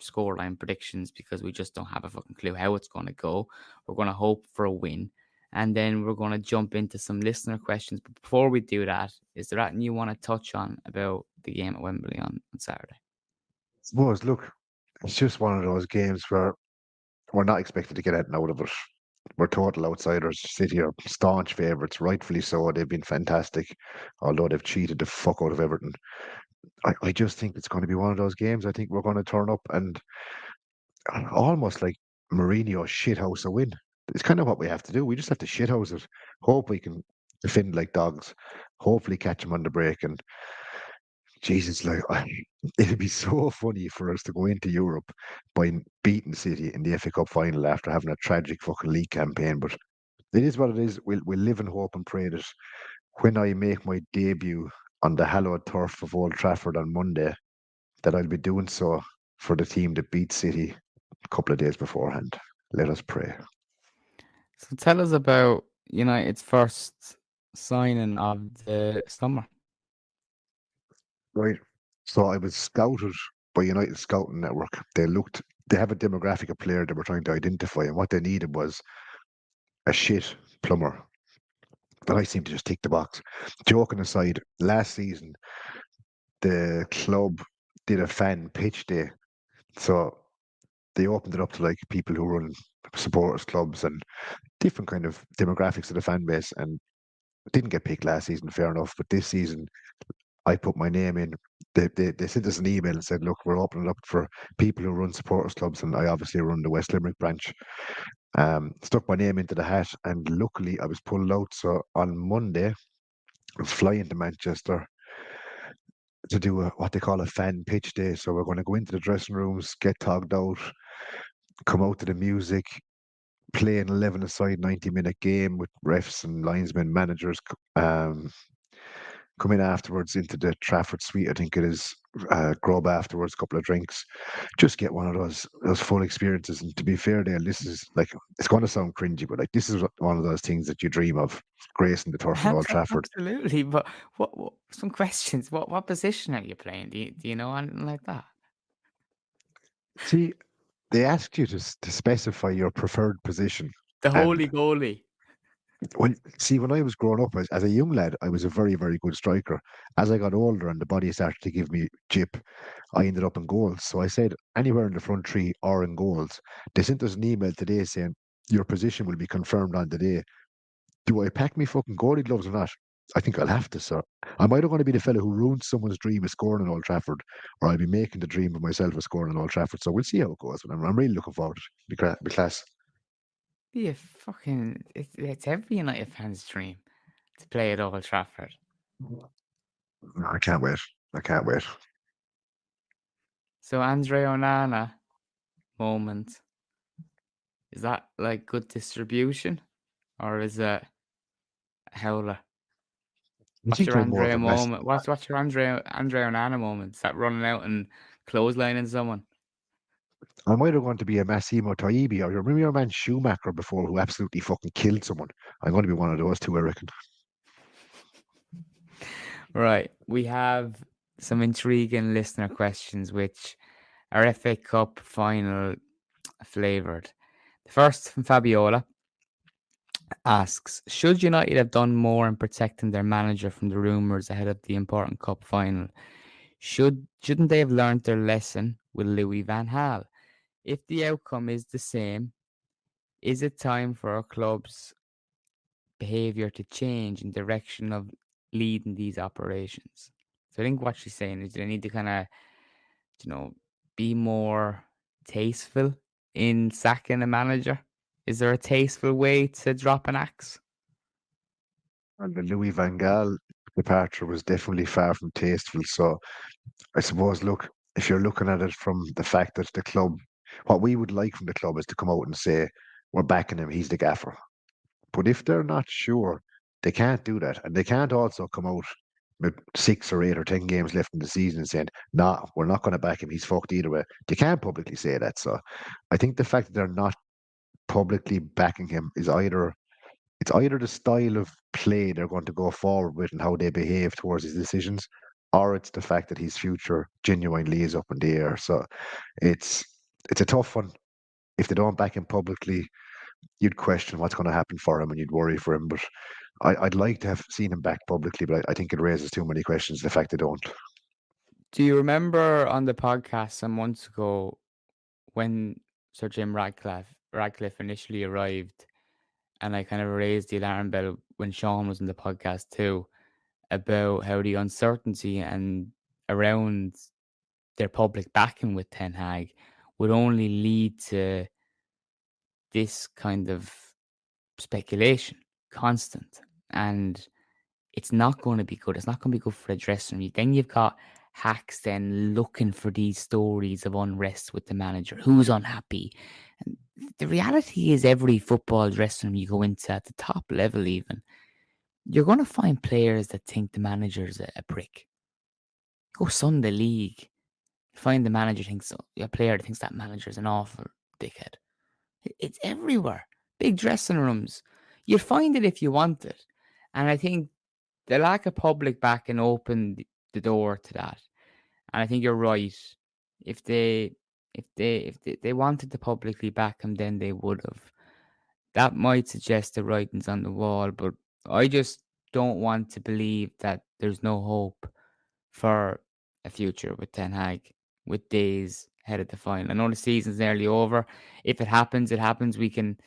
scoreline predictions because we just don't have a fucking clue how it's going to go. We're going to hope for a win. And then we're going to jump into some listener questions. But before we do that, is there anything you want to touch on about the game at Wembley on Saturday? Suppose, look, it's just one of those games where we're not expected to get anything out of it. We're total outsiders. City are staunch favourites, rightfully so. They've been fantastic, although they've cheated the fuck out of Everton. I just think it's going to be one of those games. I think we're going to turn up and almost like Mourinho shithouse a win. It's kind of what we have to do. We just have to shithouse it. Hope we can defend like dogs. Hopefully catch them on the break. And Jesus, like it'd be so funny for us to go into Europe by beating City in the FA Cup final after having a tragic fucking league campaign. But it is what it is. We'll live in hope and pray that when I make my debut on the hallowed turf of Old Trafford on Monday, that I'll be doing so for the team that beat City a couple of days beforehand. Let us pray. So tell us about United's first signing of the summer. Right. So I was scouted by United Scouting Network. They have a demographic of player they were trying to identify, and what they needed was a shit plumber. And I seem to just tick the box. Joking aside, last season the club did a fan pitch day. So they opened it up to like people who run supporters clubs and different kind of demographics of the fan base, and didn't get picked last season, fair enough. But this season I put my name in. They sent us an email and said, look, we're opening it up for people who run supporters clubs, and I obviously run the West Limerick branch. Stuck my name into the hat, and luckily I was pulled out. So on Monday, I'm flying to Manchester to do what they call a fan pitch day. So we're going to go into the dressing rooms, get togged out, come out to the music, play an 11-a-side 90-minute game with refs and linesmen, managers. Come in afterwards into the Trafford suite, I think it is, grub afterwards, couple of drinks, just get one of those full experiences. And to be fair, Dale, this is like, it's going to sound cringy, but like this is one of those things that you dream of, gracing the turf of Old Trafford. Absolutely, but what some questions? What position are you playing? Do you know anything like that? See, they asked you to specify your preferred position, The and holy goalie. when I was growing up as a young lad, I was a very, very good striker. As I got older and the body started to give me jip, I ended up in goals. So I said anywhere in the front three or in goals. They sent us an email today saying your position will be confirmed on the day. Do I pack me fucking goalie gloves or not? I think I'll have to, sir. I'm either going to be the fellow who ruins someone's dream of scoring in Old Trafford, or I'll be making the dream of myself of scoring in Old Trafford. So we'll see how it goes. But I'm really looking forward to it. Be class. Yeah, fucking. It's every United fan's dream to play at Old Trafford. No, I can't wait. I can't wait. So Andre Onana moment, is that like good distribution, or is it a howler? I What's think your I'm more of Andre a mess. moment? What's your Andre Onana moment? Is that running out and clotheslining someone? I'm either going to be a Massimo Taibi or remember your man Schumacher before who absolutely fucking killed someone. I'm going to be one of those two, I reckon. Right, we have some intriguing listener questions, which are FA Cup final flavoured. The first from Fabiola. asks, should United have done more in protecting their manager from the rumours ahead of the important cup final? Shouldn't they have learned their lesson with Louis van Gaal? If the outcome is the same, is it time for our club's behaviour to change in direction of leading these operations? So I think what she's saying is they need to kind of, you know, be more tasteful in sacking a manager. Is there a tasteful way to drop an axe? And the Louis van Gaal departure was definitely far from tasteful. So I suppose, look, if you're looking at it from the fact that the club, what we would like from the club is to come out and say, we're backing him, he's the gaffer. But if they're not sure, they can't do that. And they can't also come out with 6 or 8 or 10 games left in the season and saying, nah, we're not going to back him, he's fucked either way. They can't publicly say that. So I think the fact that they're not publicly backing him is either the style of play they're going to go forward with and how they behave towards his decisions, or it's the fact that his future genuinely is up in the air. So it's it's a tough one. If they don't back him publicly, you'd question what's going to happen for him and you'd worry for him. But I'd like to have seen him back publicly, but I think it raises too many questions. The fact they don't. Do you remember on the podcast some months ago when Sir Jim Radcliffe initially arrived, and I kind of raised the alarm bell when Sean was in the podcast too about how the uncertainty and around their public backing with Ten Hag would only lead to this kind of speculation, constant, and it's not going to be good. It's not going to be good for the dressing room. Then you've got hacks then looking for these stories of unrest with the manager, who's unhappy. And the reality is, every football dressing room you go into at the top level, even, you're going to find players that think the manager's a prick. Go Sunday League, you find the manager thinks a player that thinks that manager's an awful dickhead. It's everywhere. Big dressing rooms. You'd find it if you want it. And I think the lack of public backing opened the door to that. And I think you're right. If they wanted to publicly back him, then they would have. That might suggest the writing's on the wall, but I just don't want to believe that there's no hope for a future with Ten Hag, with days ahead of the final. I know the season's nearly over. If it happens, it happens. We can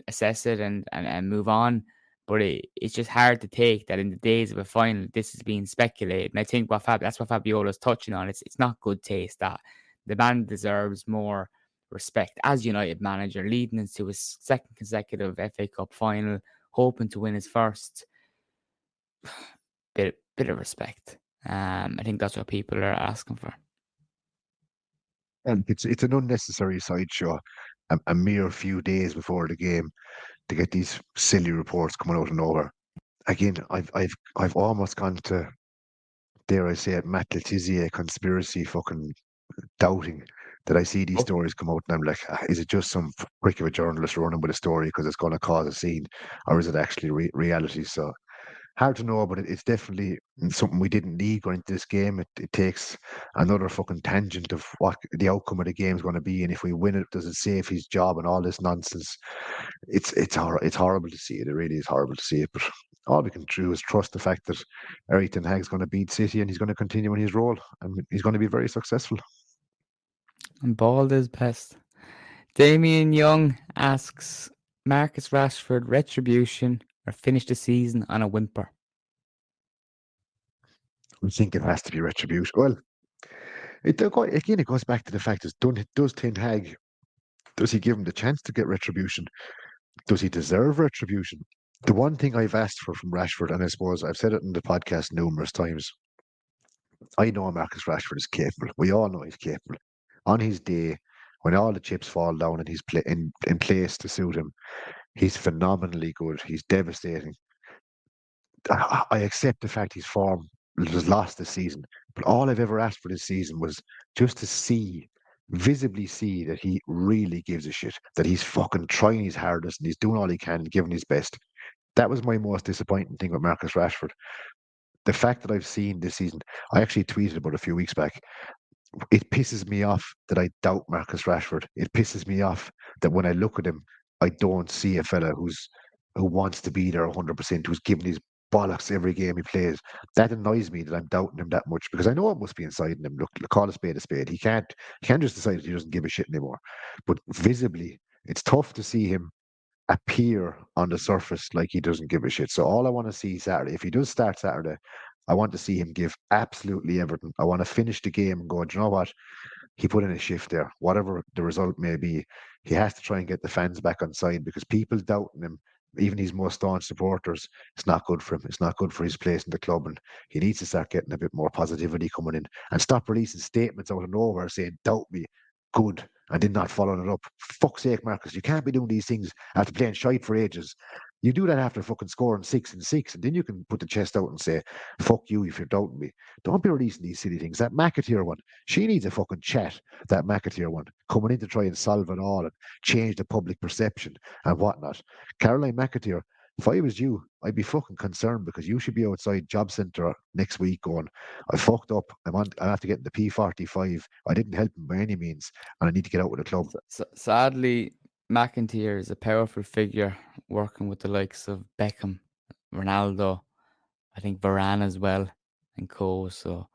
assess it and move on. But it's just hard to take that in the days of a final, this is being speculated. And I think that's what Fabiola's touching on. It's not good taste. That the man deserves more respect as United manager, leading into his second consecutive FA Cup final, hoping to win his first. Bit of respect. I think that's what people are asking for. And it's an unnecessary sideshow. A mere few days before the game to get these silly reports coming out of nowhere. Again, I've almost gone to, dare I say it, Matt Letizia conspiracy fucking doubting that I see these Oh, stories come out and I'm like, is it just some prick of a journalist running with a story because it's going to cause a scene, or is it actually reality? So hard to know, but it's definitely something we didn't need going into this game. It takes another fucking tangent of what the outcome of the game is going to be, and if we win it, does it save his job and all this nonsense? It's horrible to see it. It really is horrible to see it. But all we can do is trust the fact that Eric Ten Hag's going to beat City and he's going to continue in his role and he's going to be very successful. and bald is best. Damien Young asks Marcus Rashford retribution or finish the season on a whimper. I think it has to be retribution. Well, again, it goes back to the fact is, does Ten Hag, does he give him the chance to get retribution? Does he deserve retribution? The one thing I've asked for from Rashford, and I suppose I've said it in the podcast numerous times, I know Marcus Rashford is capable. We all know he's capable. On his day, when all the chips fall down and he's in place to suit him, he's phenomenally good. He's devastating. I accept the fact his form was lost this season, but all I've ever asked for this season was just to visibly see that he really gives a shit, that he's fucking trying his hardest and he's doing all he can, giving his best. That was my most disappointing thing with Marcus Rashford. The fact that I've seen this season, I actually tweeted about a few weeks back. It pisses me off that I doubt Marcus Rashford. It pisses me off that when I look at him, I don't see a fella who's who wants to be there 100%, who's giving his bollocks every game he plays. That annoys me that I'm doubting him that much because I know it must be inside him. Look, call a spade a spade. He can't just decide that he doesn't give a shit anymore. But visibly, it's tough to see him appear on the surface like he doesn't give a shit. So all I want to see Saturday, if he does start Saturday, I want to see him give absolutely everything. I want to finish the game and go, do you know what? He put in a shift there. Whatever the result may be, he has to try and get the fans back on side because people doubting him, even his most staunch supporters, it's not good for him. It's not good for his place in the club. And he needs to start getting a bit more positivity coming in and stop releasing statements out of nowhere saying, doubt me, good, and then not following it up. Fuck's sake, Marcus, you can't be doing these things after playing shite for ages. You do that after fucking scoring 6 and 6, and then you can put the chest out and say, fuck you if you're doubting me. Don't be releasing these silly things. That McAteer one, she needs a fucking chat, that McAteer one, coming in to try and solve it all and change the public perception and whatnot. Caroline McAteer, if I was you, I'd be fucking concerned because you should be outside job centre next week going, I fucked up. I have to get in the P45. I didn't help him by any means, and I need to get out with the club. Sadly, McIntyre is a powerful figure working with the likes of Beckham, Ronaldo, I think Varane as well, and co. So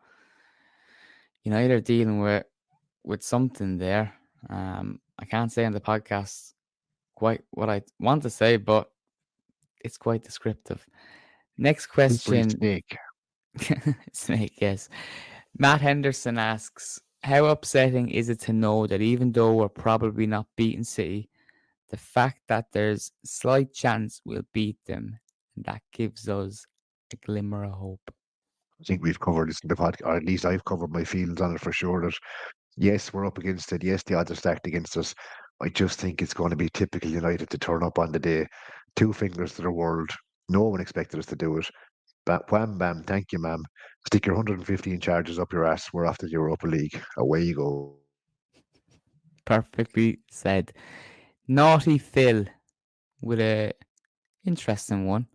United are dealing with something there. I can't say on the podcast quite what I want to say, but it's quite descriptive. Next Slippery question. snake. Snake, yes. Matt Henderson asks, how upsetting is it to know that even though we're probably not beating City, the fact that there's slight chance we'll beat them, that gives us a glimmer of hope. I think we've covered this in the podcast, or at least I've covered my feelings on it for sure. That yes, we're up against it. Yes, the odds are stacked against us. I just think it's going to be typical United to turn up on the day, two fingers to the world. No one expected us to do it. Wham bam, thank you, ma'am. Stick your 115 charges up your ass. We're off to the Europa League. Away you go. Perfectly said. Naughty Phil with a interesting one.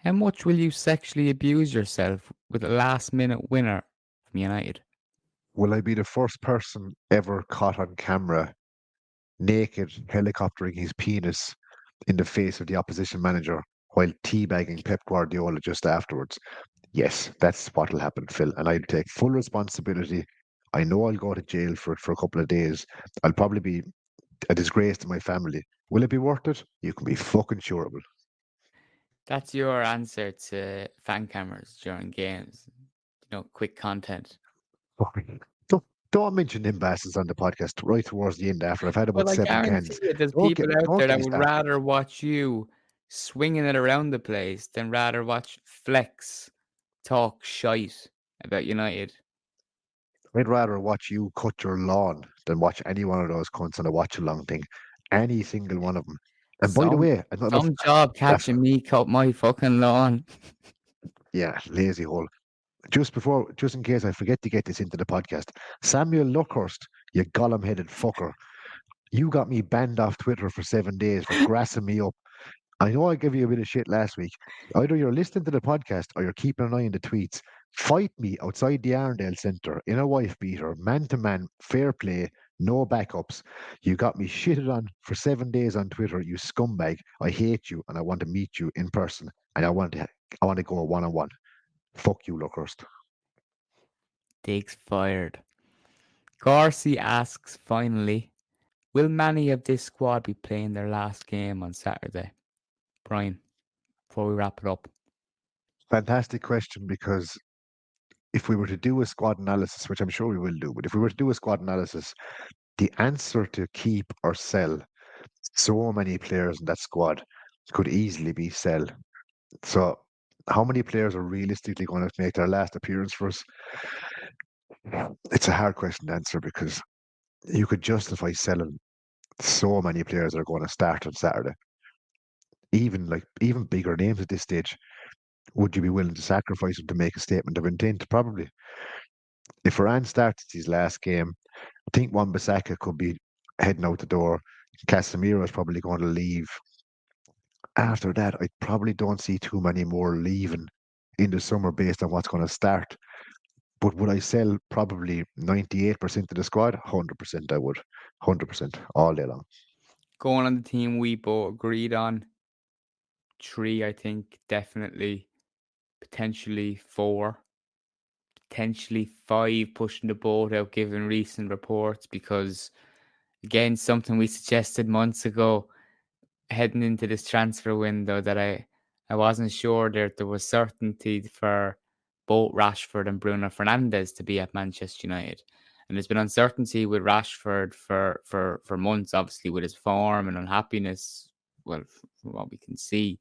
How much will you sexually abuse yourself with a last minute winner from United? Will I be the first person ever caught on camera naked helicoptering his penis in the face of the opposition manager while teabagging Pep Guardiola just afterwards? Yes, that's what'll happen, Phil. And I'll take full responsibility. I know I'll go to jail for it for a couple of days. I'll probably be a disgrace to my family. Will it be worth it? You can be fucking sure it will. That's your answer to fan cameras during games. Quick content. Fucking- Don't mention them bastards on the podcast right towards the end after I've had about Well, I seven guarantee cans. you, there's Don't get people me, out don't there get that me would started. rather watch you swinging it around the place than rather watch Flex talk shite about United. I'd rather watch you cut your lawn than watch any one of those cunts on a watch along thing. Any single one of them. And by the Some way, another some job f- catching me cut my fucking lawn. yeah, lazy hole. Just in case I forget to get this into the podcast, Samuel Luckhurst, you gollum headed fucker, you got me banned off Twitter for 7 days for grassing me up. I know I gave you a bit of shit last week. Either you're listening to the podcast or you're keeping an eye on the tweets. Fight me outside the Arndale Centre in a wife beater, man to man, fair play, no backups. You got me shitted on for 7 days on Twitter, you scumbag. I hate you and I want to meet you in person and I want to go one on one. Fuck you, Luckhurst. Diggs fired. Garcia asks finally, will many of this squad be playing their last game on Saturday? Brian, before we wrap it up. Fantastic question because if we were to do a squad analysis, which I'm sure we will do, but if we were to do a squad analysis, the answer to keep or sell so many players in that squad could easily be sell. So, how many players are realistically going to make their last appearance for us? It's a hard question to answer because you could justify selling so many players that are going to start on Saturday. Even bigger names at this stage. Would you be willing to sacrifice them to make a statement of intent? Probably. If Varane starts his last game, I think Wan-Bissaka could be heading out the door. Casemiro is probably going to leave. After that, I probably don't see too many more leaving in the summer based on what's going to start. But would I sell probably 98% of the squad? 100% I would. 100% all day long. Going on the team we both agreed on. three, I think, definitely, potentially four, potentially five, pushing the boat out given recent reports. Because, again, something we suggested months ago heading into this transfer window, that I wasn't sure that there was certainty for both Rashford and Bruno Fernandes to be at Manchester United. And there's been uncertainty with Rashford for months, obviously, with his form and unhappiness, well, from what we can see.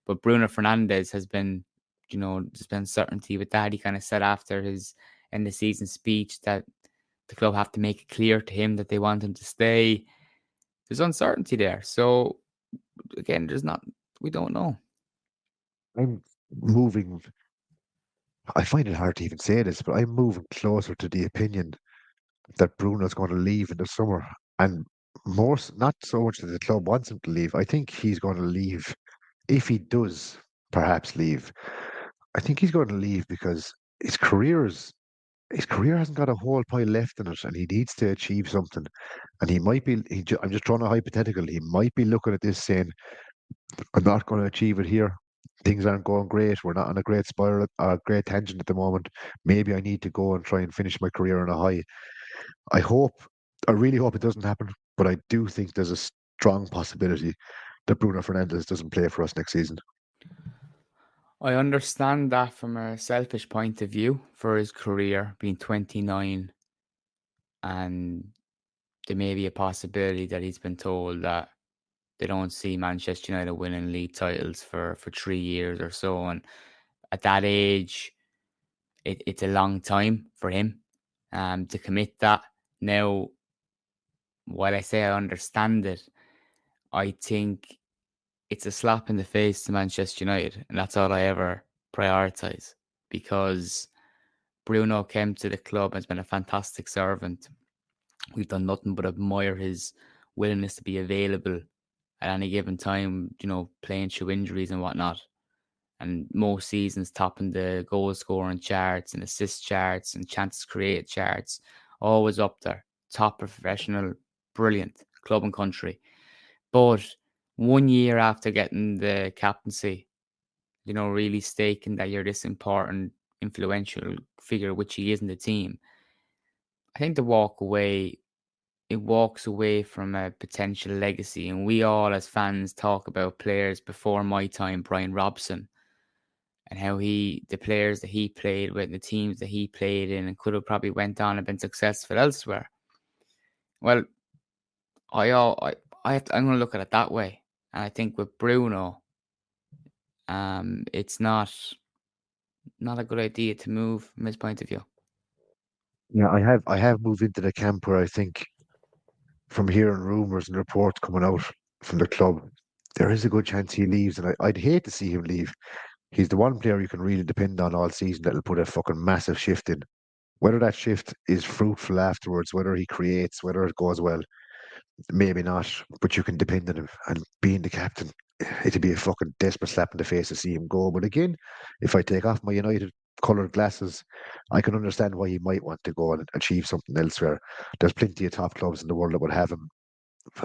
But Bruno Fernandes has been, there's been certainty with that. He kind of said after his end of season speech that the club have to make it clear to him that they want him to stay. There's uncertainty there. So again, we don't know. I'm moving. I find it hard to even say this, but I'm moving closer to the opinion that Bruno's going to leave in the summer, and not so much that the club wants him to leave. I think he's going to leave if he does, perhaps leave. I think he's going to leave because his career hasn't got a whole pile left in it, and he needs to achieve something. And he might be. I'm just throwing a hypothetical. He might be looking at this saying, "I'm not going to achieve it here. Things aren't going great. We're not on a great spiral, a great tangent at the moment. Maybe I need to go and try and finish my career on a high." I hope, I really hope it doesn't happen, but I do think there's a strong possibility that Bruno Fernandes doesn't play for us next season. I understand that from a selfish point of view for his career being 29, and there may be a possibility that he's been told that they don't see Manchester United winning league titles for 3 years or so. And at that age, it's a long time for him to commit that. Now, while I say I understand it, I think it's a slap in the face to Manchester United, and that's all I ever prioritize, because Bruno came to the club and has been a fantastic servant. We've done nothing but admire his willingness to be available at any given time, playing through injuries and whatnot. And most seasons topping the goal scoring charts and assist charts and chances created charts, always up there. Top professional, brilliant club and country. But 1 year after getting the captaincy, really staking that you're this important, influential figure, which he is in the team, I think it walks away from a potential legacy. And we all, as fans, talk about players before my time, Brian Robson, and how the players that he played with, the teams that he played in, and could have probably went on and been successful elsewhere. Well, I'm going to look at it that way. And I think with Bruno, it's not a good idea to move from his point of view. Yeah, I have moved into the camp where I think, from hearing rumours and reports coming out from the club, there is a good chance he leaves, and I'd hate to see him leave. He's the one player you can really depend on all season that'll put a fucking massive shift in. Whether that shift is fruitful afterwards, whether he creates, whether it goes well, maybe not, but you can depend on him. And being the captain, it'd be a fucking desperate slap in the face to see him go. But again, if I take off my United coloured glasses, I can understand why he might want to go and achieve something elsewhere. There's plenty of top clubs in the world that would have him.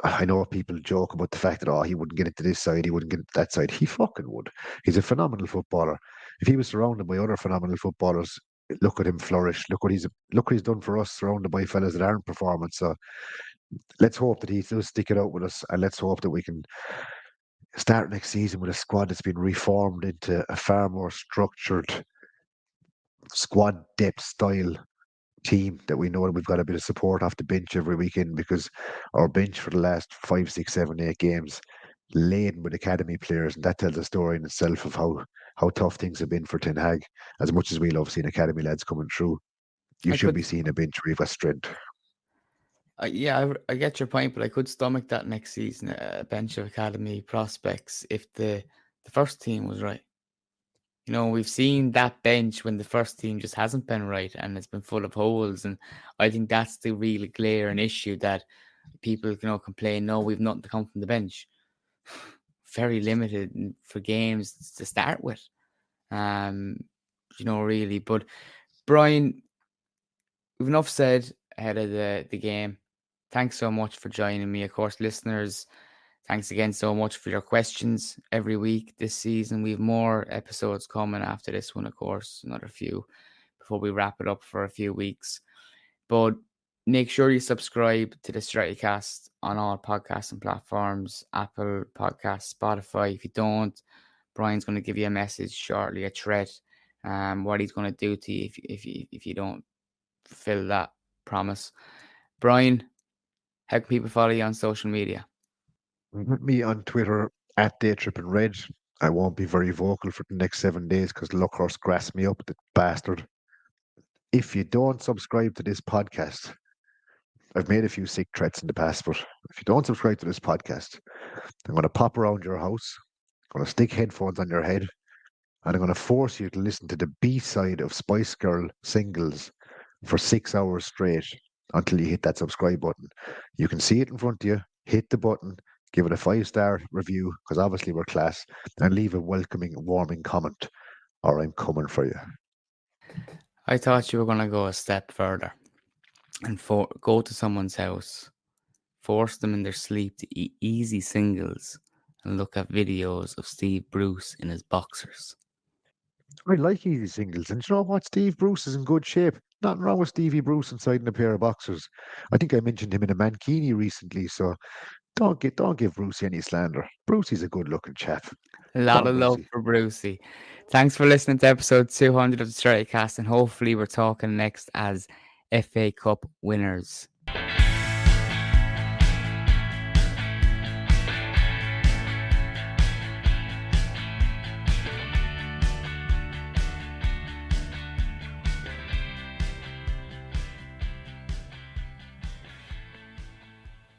I know people joke about the fact that, oh, he wouldn't get into this side, he wouldn't get into that side. He fucking would. He's a phenomenal footballer. If he was surrounded by other phenomenal footballers, look at him flourish. Look what he's done for us, surrounded by fellas that aren't performing. So let's hope that he does stick it out with us, and let's hope that we can start next season with a squad that's been reformed into a far more structured squad depth style team, that we know that we've got a bit of support off the bench every weekend, because our bench for the last 5, 6, 7, 8 games laden with academy players, and that tells a story in itself of how tough things have been for Ten Hag. As much as we love seeing academy lads coming through, you I should could, be seeing a bench where you've got strength. yeah, I get your point, but I could stomach that next season, a bench of academy prospects, if the first team was right. We've seen that bench when the first team just hasn't been right and it's been full of holes. And I think that's the real glaring issue, that people, complain, no, we've nothing to come from the bench. Very limited for games to start with. Really. But Brian, we've enough said ahead of the game. Thanks so much for joining me. Of course, listeners, Thanks again so much for your questions every week this season. We have more episodes coming after this one, of course, another few before we wrap it up for a few weeks. But make sure you subscribe to the Strettycast on all podcasting platforms, Apple Podcasts, Spotify. If you don't, Brian's going to give you a message shortly, a threat, what he's going to do to you if you don't fulfill that promise. Brian, how can people follow you on social media? With me on Twitter at DayTrippingRed. I won't be very vocal for the next 7 days because Luckhurst grassed me up, the bastard. If you don't subscribe to this podcast, I've made a few sick threats in the past, but if you don't subscribe to this podcast, I'm going to pop around your house, I'm going to stick headphones on your head, and I'm going to force you to listen to the B side of Spice Girl singles for 6 hours straight until you hit that subscribe button. You can see it in front of you, hit the button, give it a 5-star review, because obviously we're class, and leave a welcoming, warming comment, or I'm coming for you. I thought you were going to go a step further and go to someone's house, force them in their sleep to eat easy singles, and look at videos of Steve Bruce in his boxers. I like easy singles, and you know what? Steve Bruce is in good shape. Nothing wrong with Stevie Bruce inside in a pair of boxers. I think I mentioned him in a mankini recently, so don't give Brucey any slander. Brucey's a good looking chap. A Go lot on, of love Brucey. for Brucey. Thanks for listening to episode 200 of the Strettycast, and hopefully we're talking next as FA Cup winners.